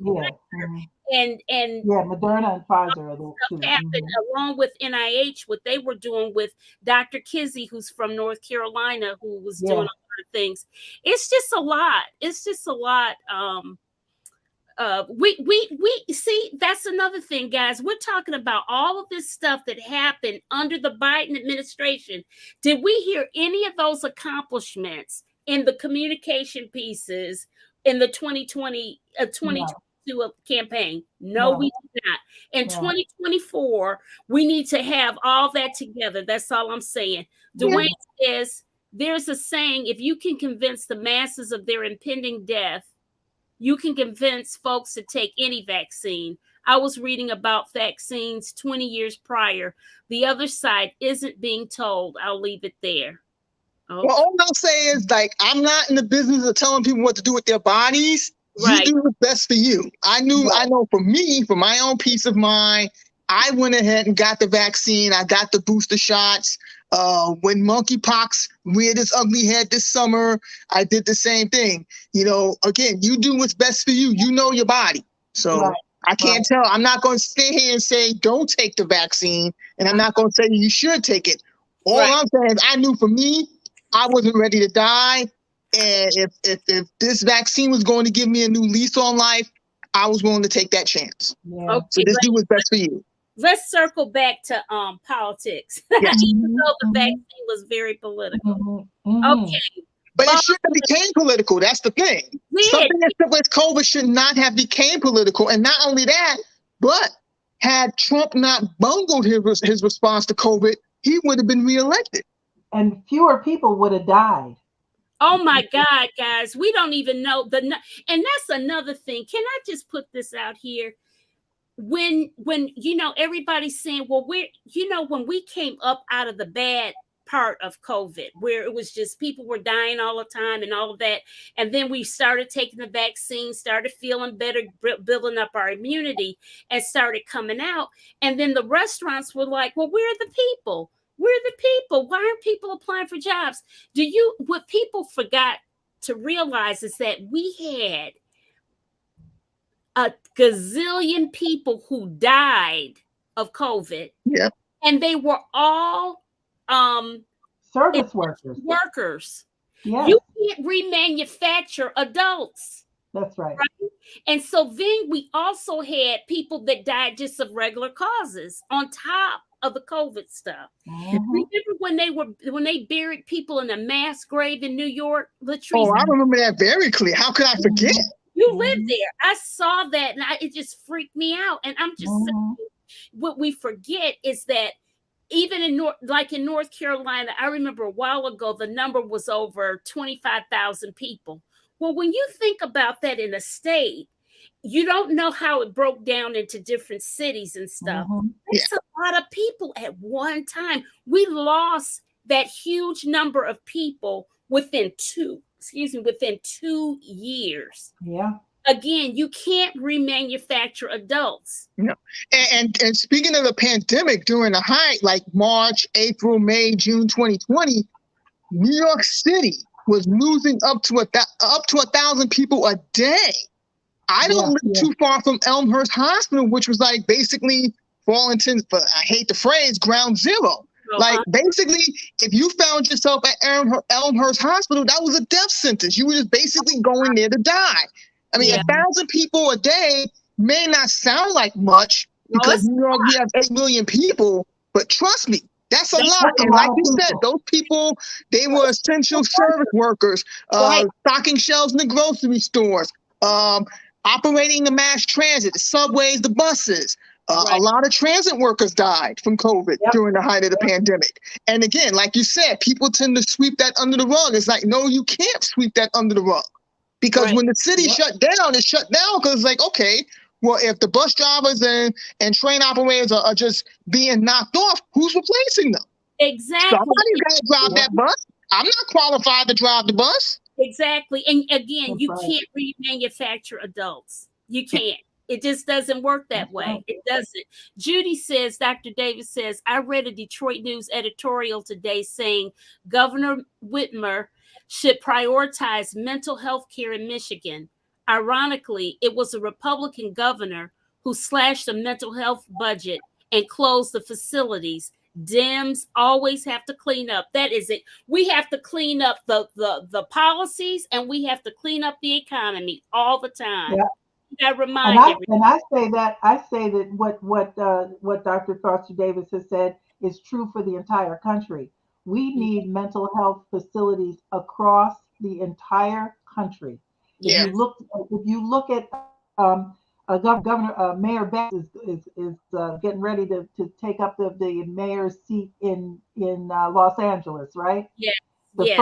and Moderna and Pfizer are those two. Happened along with NIH, what they were doing with Dr. Kizzy, who's from North Carolina, who was doing a lot of things. It's just a lot. We see, that's another thing, guys. We're talking about all of this stuff that happened under the Biden administration. Did we hear any of those accomplishments in the communication pieces in the 2022 campaign? No, we did not. In 2024, we need to have all that together. That's all I'm saying. Dwayne says, there's a saying, if you can convince the masses of their impending death, you can convince folks to take any vaccine. I was reading about vaccines 20 years prior. The other side isn't being told. I'll leave it there. Okay. Well, all I'll say is, like, I'm not in the business of telling people what to do with their bodies. You do what's best for you. I know for me, for my own peace of mind, I went ahead and got the vaccine. I got the booster shots. When monkeypox reared its ugly head this summer, I did the same thing. Again, you do what's best for you. You know your body. So I can't tell. I'm not going to stay here and say, don't take the vaccine. And I'm not going to say you should take it. All I'm saying is I knew for me, I wasn't ready to die. And if this vaccine was going to give me a new lease on life, I was willing to take that chance. Yeah. So just do what's best for you. Let's circle back to politics. Even though the vaccine was very political. Okay. But it shouldn't have became political. That's the thing. Something as simple as COVID should not have became political. And not only that, but had Trump not bungled his response to COVID, he would have been reelected. And fewer people would have died. Oh my God, guys, we don't even know and that's another thing. Can I just put this out here? When everybody's saying, well, when we came up out of the bad part of COVID, where it was just people were dying all the time and all of that, and then we started taking the vaccine, started feeling better, building up our immunity, and started coming out, and then the restaurants were like, well, where are the people? Where are the people? Why aren't people applying for jobs? What people forgot to realize is that we had a gazillion people who died of COVID. Yep. And they were all service workers. Yes. You can't remanufacture adults. That's right. And so then we also had people that died just of regular causes on top of the COVID stuff. Remember when they buried people in a mass grave in New York, Latrice? Oh, I remember that very clearly. How could I forget? You lived there. I saw that, and it just freaked me out. And I'm just saying, what we forget is that even in North Carolina, I remember a while ago, the number was over 25,000 people. Well, when you think about that in a state, you don't know how it broke down into different cities and stuff. Yeah. It's a lot of people at one time. We lost that huge number of people within 2 years. Yeah. Again, you can't remanufacture adults. No. And speaking of the pandemic, during the height, like March, April, May, June 2020, New York City was losing up to 1,000 people a day. I don't live too far from Elmhurst Hospital, which was like basically, for all intents, but I hate the phrase, ground zero. Like basically, if you found yourself at Elmhurst Hospital, that was a death sentence. You were just basically going there to die. I mean, 1,000 people a day may not sound like much because New York, we have 8 million people, but trust me, that's a lot. And like you said, those people, they were essential service workers, stocking shelves in the grocery stores, operating the mass transit, the subways, the buses. A lot of transit workers died from COVID during the height of the pandemic. And again, like you said, people tend to sweep that under the rug. It's like, no, you can't sweep that under the rug. Because when the city shut down, it shut down because it's like, okay, well, if the bus drivers and train operators are just being knocked off, who's replacing them? Exactly. Somebody's got to drive that bus. I'm not qualified to drive the bus. Exactly. And again, you can't remanufacture adults. You can't. It just doesn't work that way. It doesn't. Judy says, Dr. Davis says, I read a Detroit News editorial today saying Governor Whitmer should prioritize mental health care in Michigan. Ironically, it was a Republican governor who slashed the mental health budget and closed the facilities. Dems always have to clean up. That is it. We have to clean up the policies, and we have to clean up the economy all the time. Yeah. I remind everybody. And I say that what Dr. Foster Davis has said is true for the entire country. We need mental health facilities across the entire country. Yes. If you look at Governor Mayor Betts is getting ready to take up the mayor's seat in Los Angeles, right? Yes. The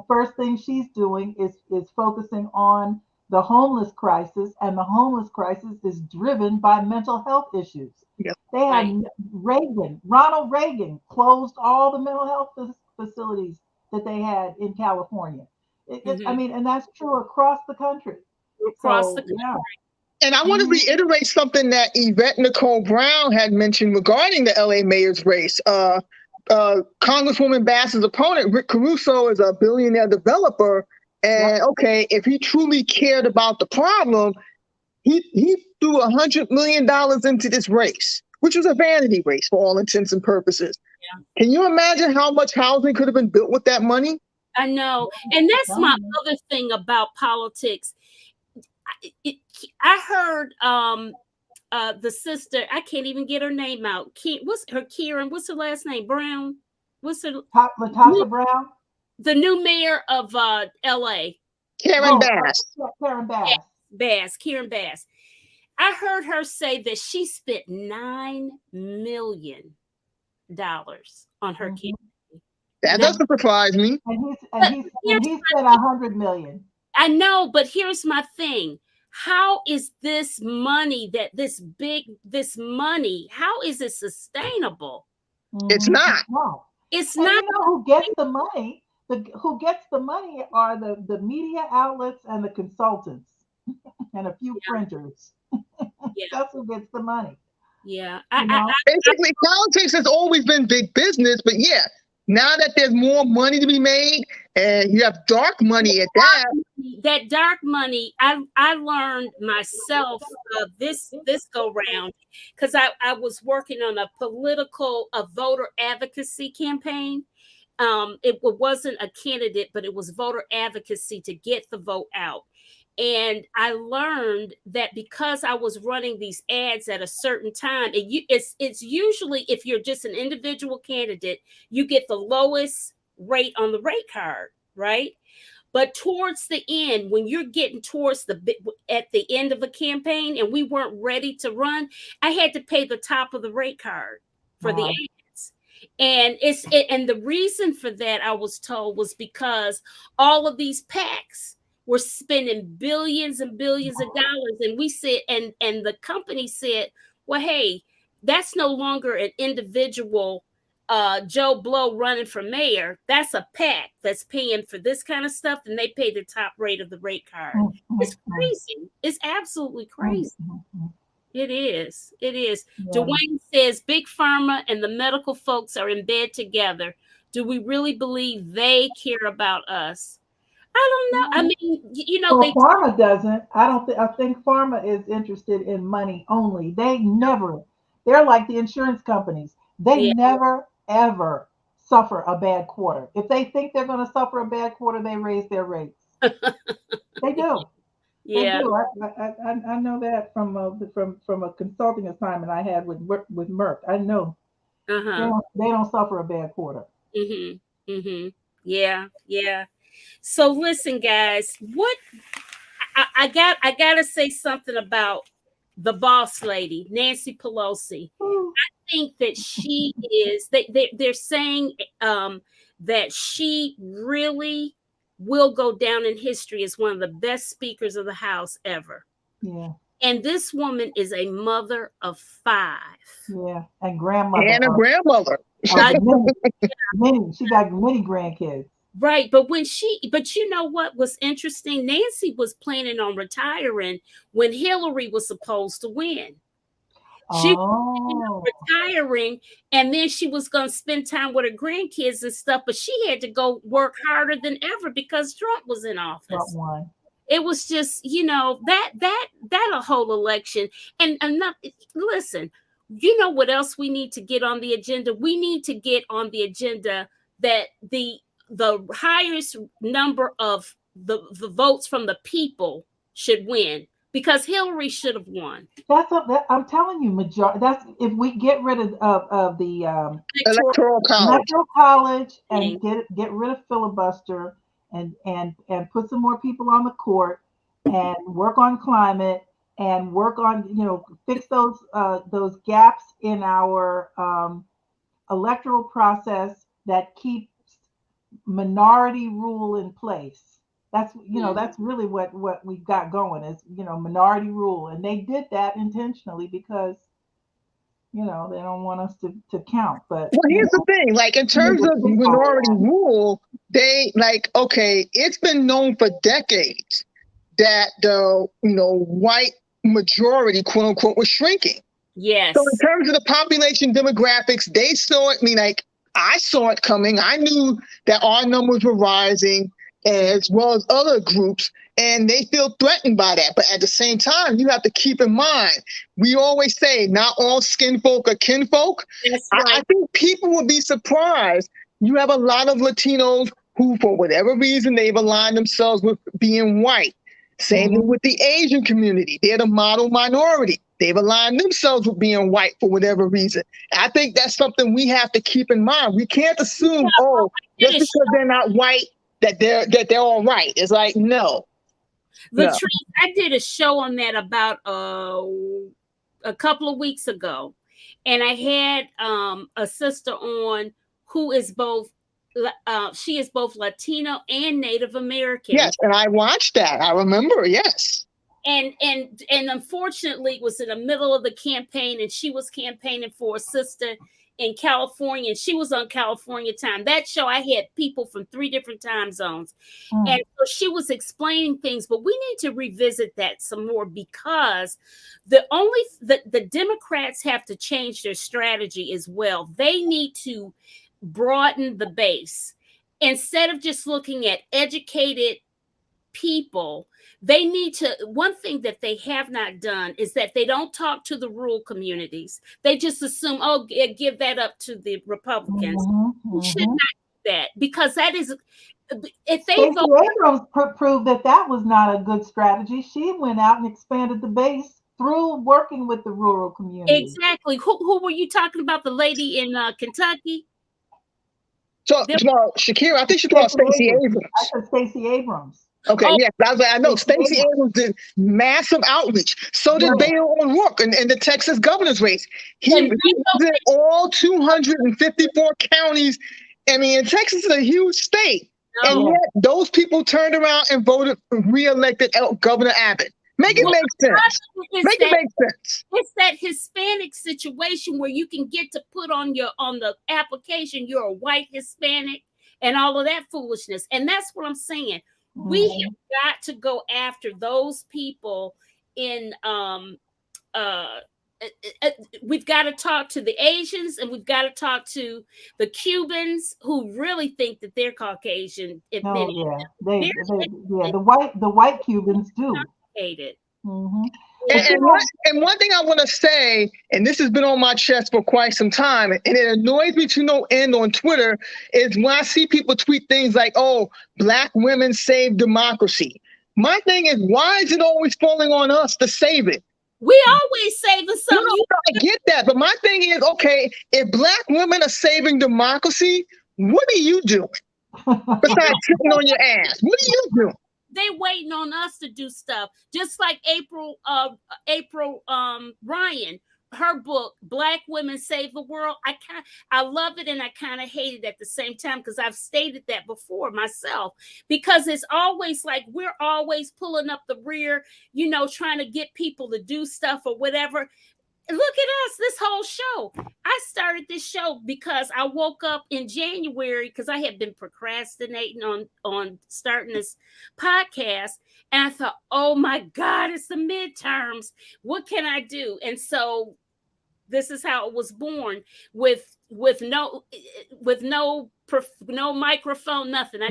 first thing she's doing is focusing on the homeless crisis, and the homeless crisis is driven by mental health issues. Yep. They had Ronald Reagan closed all the mental health facilities that they had in California. I mean, and that's true across the country. Yeah. And I want to reiterate something that Yvette Nicole Brown had mentioned regarding the LA mayor's race. Congresswoman Bass's opponent, Rick Caruso, is a billionaire developer. And okay, if he truly cared about the problem, he threw $100 million into this race, which was a vanity race for all intents and purposes. Yeah. Can you imagine how much housing could have been built with that money? I know. And that's my other thing about politics. I heard the sister, I can't even get her name out. Karen, what's her last name? Brown? What's her? Latasha Brown? The new mayor of LA. Karen Bass. Karen Bass. Karen Bass. I heard her say that she spent $9 million on her campaign. That doesn't surprise me. And he spent $100 million. I know, but here's my thing. How is this money, how is it sustainable? It's not. No. It's and not. You know who gets the money? Who gets the money are the media outlets and the consultants and a few printers. That's who gets the money. Yeah. Basically, politics has always been big business, but now that there's more money to be made and you have dark money at that. That dark money, I learned myself this go round because I was working on a voter advocacy campaign. It wasn't a candidate, but it was voter advocacy to get the vote out. And I learned that because I was running these ads at a certain time, it's usually if you're just an individual candidate, you get the lowest rate on the rate card, right? But towards the end, when you're getting at the end of a campaign and we weren't ready to run, I had to pay the top of the rate card for the ads. And and the reason for that, I was told, was because all of these PACs were spending billions and billions of dollars. And we said, and the company said, well, hey, that's no longer an individual Joe Blow running for mayor. That's a PAC that's paying for this kind of stuff, and they pay the top rate of the rate card. It's crazy. It's absolutely crazy. It is. It is. Yeah. Dwayne says Big Pharma and the medical folks are in bed together. Do we really believe they care about us? I don't know. I mean, you know, well, pharma doesn't. I think pharma is interested in money only. They're like the insurance companies. They never ever suffer a bad quarter. If they think they're going to suffer a bad quarter, they raise their rates. They do. Yeah, they do. I know that from a consulting assignment I had with Merck. I know they don't suffer a bad quarter. Yeah. So listen, guys, what I gotta say something about the boss lady, Nancy Pelosi. I think that she is. They're saying that she really will go down in history as one of the best speakers of the House ever. Yeah. And this woman is a mother of 5. Yeah, and grandmother. And a grandmother. Many. She got many grandkids. Right, but you know what was interesting? Nancy was planning on retiring when Hillary was supposed to win. She was retiring, and then she was going to spend time with her grandkids and stuff, but she had to go work harder than ever because Trump was in office. Trump won. It was just, you know, that a whole election. And enough. Listen, you know what else we need to get on the agenda? We need to get on the agenda that the highest number of the votes from the people should win, because Hillary should have won. I'm telling you, that's if we get rid of the electoral college and get rid of filibuster and put some more people on the court and work on climate and work on, you know, fix those gaps in our electoral process that keep minority rule in place. That's, you know, that's really what we've got going is, you know, minority rule. And they did that intentionally because, you know, they don't want us to count. But well, here's the thing, like in terms of minority rule, they okay, it's been known for decades that the, you know, white majority, quote unquote, was shrinking. Yes. So in terms of the population demographics, they saw it. I mean, like, I saw it coming. I knew that our numbers were rising as well as other groups, and they feel threatened by that. But at the same time, you have to keep in mind, we always say not all skin folk are kinfolk. That's right. I think people would be surprised. You have a lot of Latinos who, for whatever reason, they've aligned themselves with being white. Same with the Asian community. They're the model minority. They've aligned themselves with being white for whatever reason. I think that's something we have to keep in mind. We can't assume, just because they're not white, that they're all right. It's like, no. Latrice, I did a show on that about a couple of weeks ago, and I had a sister on who is both. She is both Latino and Native American. Yes, and I watched that. I remember. Yes. And unfortunately, it was in the middle of the campaign, and she was campaigning for a sister in California, and she was on California time. That show, I had people from 3 different time zones, and so she was explaining things. But we need to revisit that some more, because the Democrats have to change their strategy as well. They need to broaden the base instead of just looking at educated people. They need to, one thing that they have not done is that they don't talk to the rural communities. They just assume, give that up to the Republicans. We should not do that, because that is, if they Stacey Abrams proved that was not a good strategy. She went out and expanded the base through working with the rural community. Exactly. Who were you talking about? The lady in Kentucky? So, There- well, Shakira, I think she called Stacey Abrams. I said Stacey Abrams. Okay, Oh. yes, I know Stacey Abrams did massive outreach. So did Beto O'Rourke in the Texas governor's race. He And was in all 254 counties. I mean, and Texas is a huge state. And No. yet those people turned around and voted re-elected Governor Abbott. Make it make sense. Make it make sense. It's that Hispanic situation where you can get to put on the application you're a white Hispanic and all of that foolishness. And that's what I'm saying. We have got to go after those people in we've got to talk to the Asians, and we've got to talk to the Cubans who really think that they're Caucasian. The white Cubans do. And one thing I want to say, and this has been on my chest for quite some time, and it annoys me to no end on Twitter, is when I see people tweet things like, "Oh, Black women save democracy." My thing is, why is it always falling on us to save it? We always saving something. No, I get that, but my thing is, okay, if Black women are saving democracy, what are you doing besides sitting on your ass? What are you doing? They waiting on us to do stuff, just like April Ryan, her book Black Women Save the World. I love it and I kind of hate it at the same time, because I've stated that before myself, because it's always like we're always pulling up the rear, trying to get people to do stuff or whatever. Look at us, this whole show. I started this show because I woke up in January, because I had been procrastinating on starting this podcast. And I thought, oh my God, it's the midterms. What can I do? And so this is how it was born, with no microphone, nothing.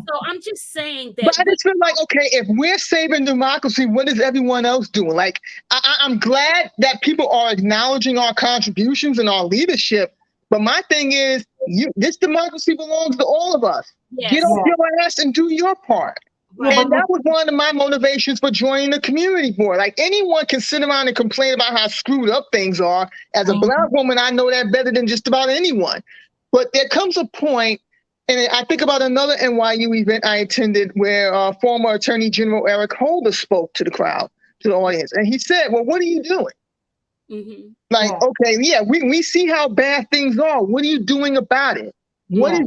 So I'm just saying that. But I just feel like, okay, if we're saving democracy, what is everyone else doing? Like, I'm glad that people are acknowledging our contributions and our leadership. But my thing is, this democracy belongs to all of us. Yes. Get off your ass and do your part. Right. And that was one of my motivations for joining the community board. Like, anyone can sit around and complain about how screwed up things are. As a Black woman, I know that better than just about anyone. But there comes a point, and I think about another NYU event I attended where former Attorney General Eric Holder spoke to the crowd, to the audience. And he said, well, what are you doing? Mm-hmm. Like, okay, yeah, we see how bad things are. What are you doing about it? What are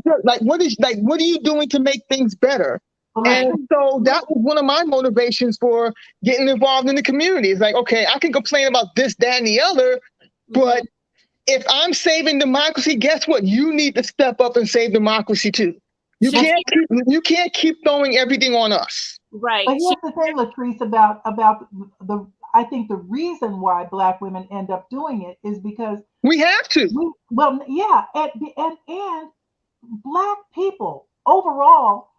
you doing to make things better? Right. And so that was one of my motivations for getting involved in the community. It's like, okay, I can complain about this, that, and the other, but if I'm saving democracy, guess what? You need to step up and save democracy too. You can't keep throwing everything on us. Right. But here's the thing, Latrice, about I think the reason why Black women end up doing it is because we have to. And Black people overall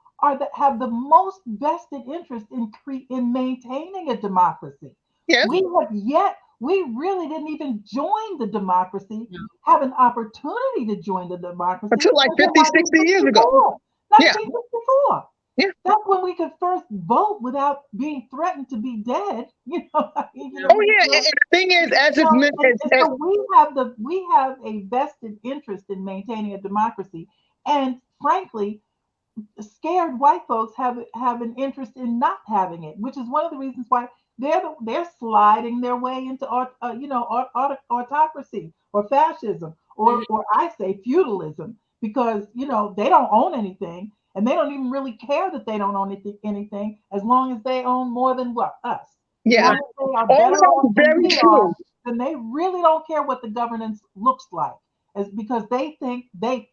have the most vested interest in maintaining a democracy. Yes. We really didn't even join the democracy, have an opportunity to join the democracy. Until like 50, 60 years ago. 1964. Yeah. That's when we could first vote without being threatened to be dead. And the thing is, we have a vested interest in maintaining a democracy. And frankly, scared white folks have an interest in not having it, which is one of the reasons why they're sliding their way into autocracy or fascism or I say feudalism, because they don't own anything, and they don't even really care that they don't own anything as long as they own more than us. Yeah, they are better off than we are, then they really don't care what the governance looks like, because they think that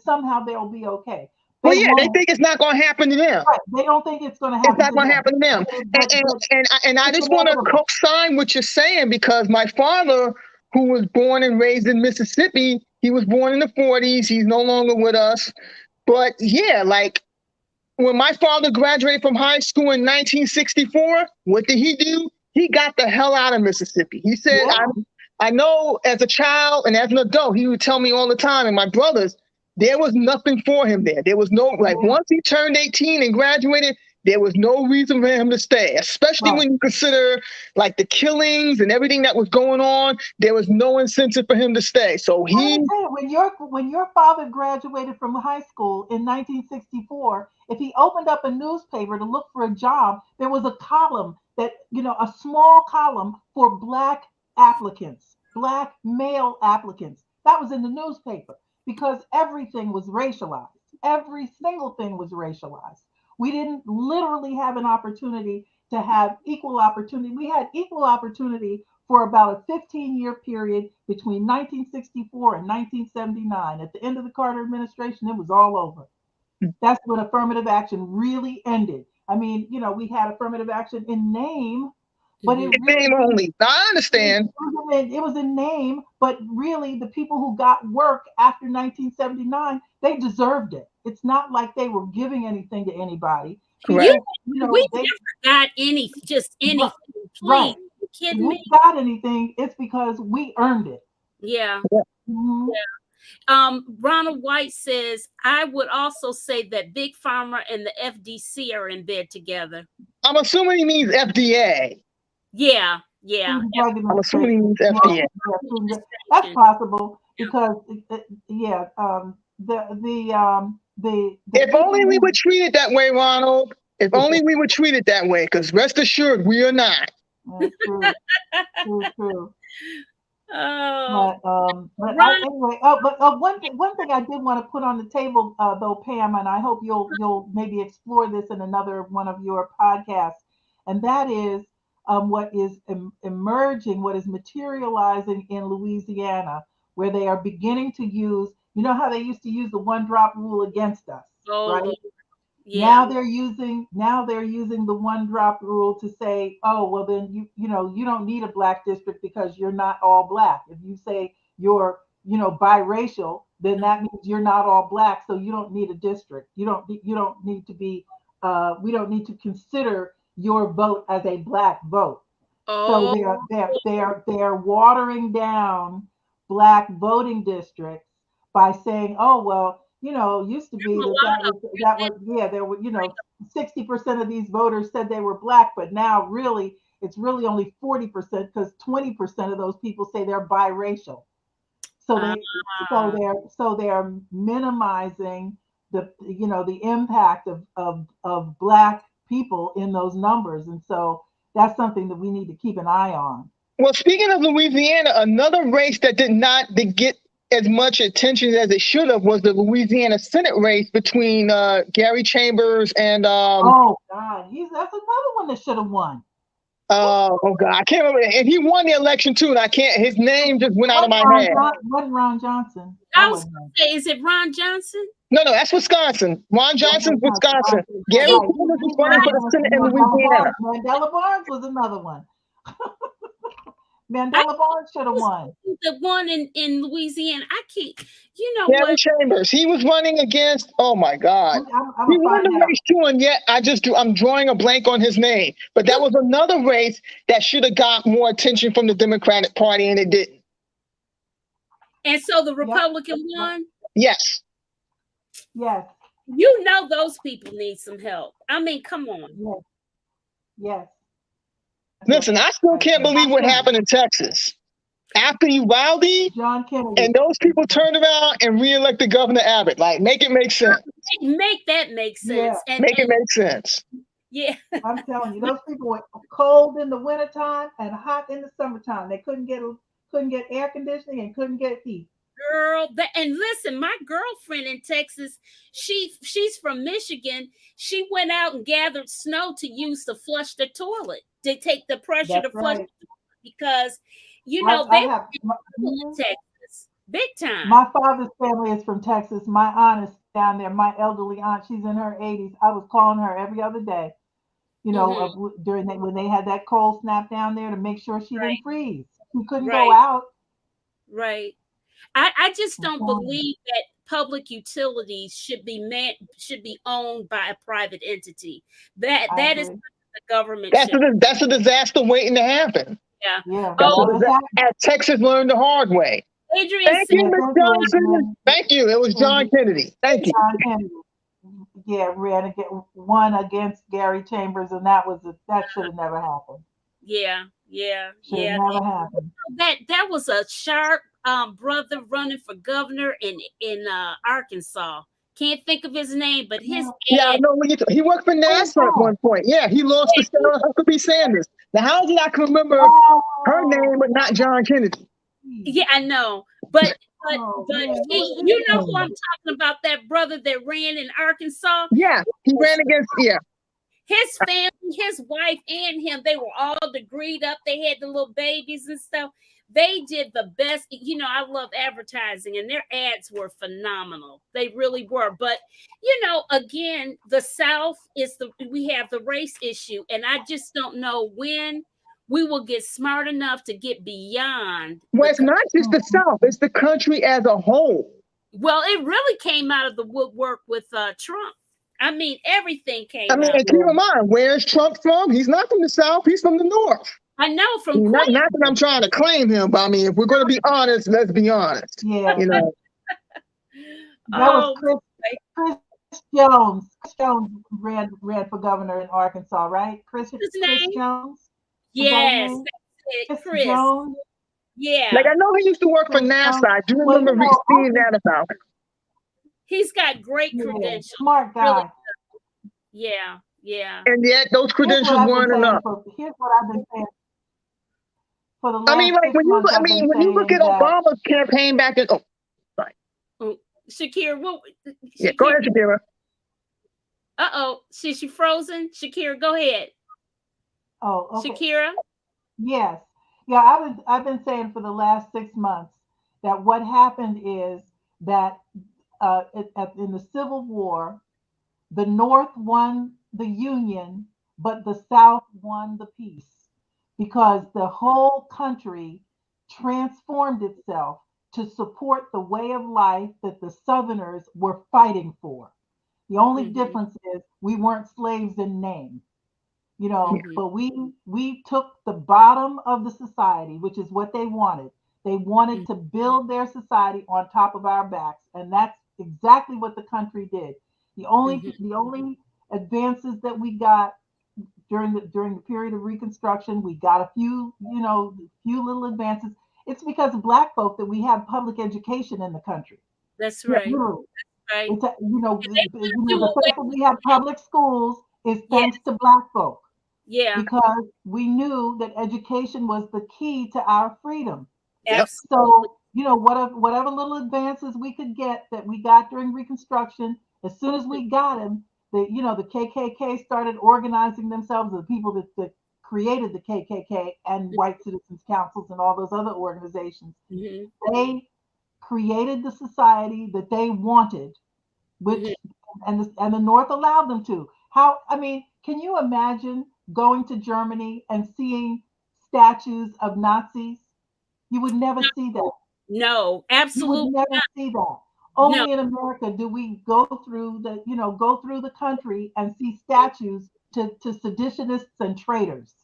somehow they'll be okay. They think it's not going to happen to them. Right. They don't think it's going to happen. It's not going to happen to them. And I just want to co-sign what you're saying, because my father, who was born and raised in Mississippi, he was born in the 40s. He's no longer with us. But yeah, like when my father graduated from high school in 1964, what did he do? He got the hell out of Mississippi. He said, I know as a child and as an adult, he would tell me all the time, and my brothers, there was nothing for him there. There was no, once he turned 18 and graduated, There was no reason for him to stay, especially when you consider like the killings and everything that was going on. There was no incentive for him to stay. So when your father graduated from high school in 1964, if he opened up a newspaper to look for a job, there was a column that, a small column for black applicants, black male applicants. That was in the newspaper because everything was racialized. Every single thing was racialized. We didn't literally have an opportunity to have equal opportunity. We had equal opportunity for about a 15-year period between 1964 and 1979. At the end of the Carter administration, it was all over. That's when affirmative action really ended. I mean, we had affirmative action in name, but it really, name only. I understand. It was in name, but really the people who got work after 1979, they deserved it. It's not like they were giving anything to anybody. We never got anything. Right. You kidding me? We got anything, it's because we earned it. Yeah. Mm-hmm. Yeah. Ronald White says, I would also say that Big Pharma and the FDC are in bed together. I'm assuming he means FDA. Yeah. I'm assuming he means FDA. That's possible because, if only we were treated that way, Ronald. If only we were treated that way, because rest assured, we are not. That's true. True. Oh. One thing I did want to put on the table, though, Pam, and I hope you'll maybe explore this in another one of your podcasts, and that is what is emerging, what is materializing in Louisiana, where they are beginning to use, how they used to use the one drop rule against us, right? Yeah. Now they're using the one drop rule to say, oh, well then you don't need a black district because you're not all black. If you say you're biracial, then that means you're not all black, so you don't need a district. You don't need to be we don't need to consider your vote as a black vote. So they're watering down black voting districts by saying, oh well, used to be there were 60% of these voters said they were black, but now really it's really only 40% because 20% of those people say they're biracial. So they're minimizing the impact of black people in those numbers, and so that's something that we need to keep an eye on. Well, speaking of Louisiana, another race that did not get as much attention as it should have was the Louisiana Senate race between Gary Chambers and oh God, that's another one that should have won. Oh God, I can't remember. And he won the election too, and I can't. His name just went out of my head. Wasn't Ron Johnson? I was going to say, is it Ron Johnson? No, that's Wisconsin. Ron Johnson's Wisconsin. Gary Chambers was running for the Senate in Louisiana. Mandela Barnes was another one. Mandela Barnes should have won. The one in Louisiana. I can't. Gary Chambers. He was running against. Oh my God. He won the race too, and yet I'm drawing a blank on his name. But that was another race that should have got more attention from the Democratic Party, and it didn't. And so the Republican won. Yes. Those people need some help. I mean, come on. Yes. Listen, I still can't believe what happened in Texas. After Uvalde, John Kennedy, and those people turned around and reelected Governor Abbott. Like, make it make sense. Make that make sense. Yeah. Make it make sense. Yeah. I'm telling you, those people were cold in the wintertime and hot in the summertime. They couldn't get air conditioning and couldn't get heat. Girl, and listen, my girlfriend in Texas, she's from Michigan. She went out and gathered snow to use to flush the toilet, to take the pressure to flush the toilet, because they have in Texas big time. My father's family is from Texas. My aunt is down there. My elderly aunt, she's in her 80s. I was calling her every other day, during when they had that cold snap down there to make sure she didn't freeze. She couldn't go out. Right. I just don't believe that public utilities should be owned by a private entity. That is the government. That's a disaster waiting to happen. Yeah. As Texas learned the hard way. Adrian, thank you, Ms. Johnson. Thank you. It was John Kennedy. Thank you. John Kennedy. won against Gary Chambers, and that should have never happened. Yeah. Should have never happened. That was a sharp brother running for governor in Arkansas. Can't think of his name, but his I know he worked for NASA at one point. Yeah, he lost to Sarah Huckabee Sanders. Now, how did I can remember her name but not John Kennedy? Yeah, I know, but man, you know who I'm talking about? That brother that ran in Arkansas. Yeah, he ran against his family, his wife, and him. They were all degreed up. They had the little babies and stuff. They did the best. You know, I love advertising, and their ads were phenomenal. They really were. But you know, again, the South we have the race issue, and I just don't know when we will get smart enough to get beyond. Well, it's not just the South; it's the country as a whole. Well, it really came out of the woodwork with Trump. I mean, everything came out. And keep in mind, where's Trump from? He's not from the South; he's from the North. I know from not that I'm trying to claim him, but I mean, if we're going to be honest, let's be honest. Yeah, you know. That was Chris Jones. Chris Jones ran for governor in Arkansas, right? Chris Jones. Yes, Chris Jones. Yeah. Like I know he used to work for NASA. I do remember seeing that about him. He's got great credentials. Smart guy. Really. Yeah. And yet those credentials weren't enough. Here's what I've been saying. For the last when you look at Obama's campaign back in Shakira, yeah, go ahead, Shakira. Is she frozen? Shakira, go ahead. Oh, okay. Shakira? Yes. Yeah, I've been saying for the last 6 months that what happened is that in the Civil War, the North won the Union, but the South won the peace, because the whole country transformed itself to support the way of life that the Southerners were fighting for. The only difference is we weren't slaves in name, you know, but we took the bottom of the society, which is what they wanted. They wanted to build their society on top of our backs, and that's exactly what the country did. The only advances that we got during the period of Reconstruction, we got a few little advances. It's because of Black folk that we have public education in the country. That's right. Right. The fact that we have public schools is thanks to Black folk. Yeah. Because we knew that education was the key to our freedom. Yep. So, whatever little advances we could get that we got during Reconstruction, as soon as we got them, the KKK started organizing themselves, the people that created the KKK and White Citizens Councils and all those other organizations. They created the society that they wanted, which and the North allowed them to. Can you imagine going to Germany and seeing statues of Nazis? You would never see that. No, absolutely. You would never see that. Only in America do we go through the country and see statues to seditionists and traitors.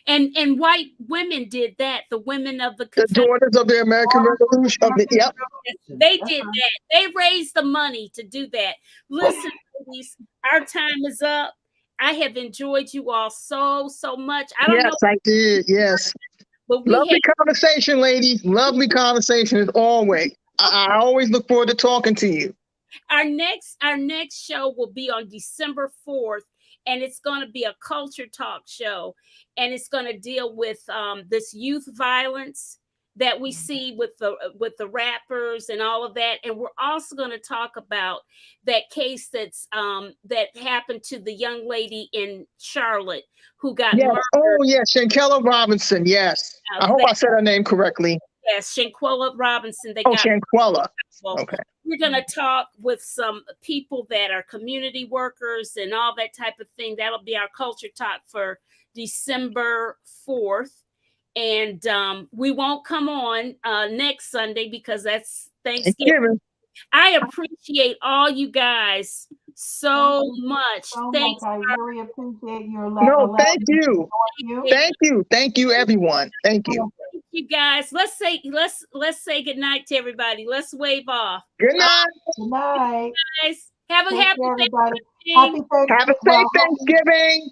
And white women did that. The women of the daughters of the American Revolution. They did that. They raised the money to do that. Listen, ladies, our time is up. I have enjoyed you all so much. I did. Yes. But lovely conversation, ladies. Lovely conversation as always. I always look forward to talking to you. Our next show will be on December 4th, and it's going to be a culture talk show, and it's going to deal with this youth violence that we see with the rappers and all of that. And we're also going to talk about that case that happened to the young lady in Charlotte who got murdered. Oh, yes, Shanquella Robinson. Yes. I hope I said her name correctly. Yes, Shanquella Robinson. Shanquella. Okay. We're going to talk with some people that are community workers and all that type of thing. That'll be our culture talk for December 4th. And we won't come on next Sunday because that's Thanksgiving. I appreciate all you guys so much. Thanks. I really appreciate your love. No, thank you. Thank you, everyone. Thank you. Thank you, guys. Let's say good night to everybody. Let's wave off. Good night. Good night. Guys, have a happy Thanksgiving. Happy Thanksgiving. Have a safe Thanksgiving.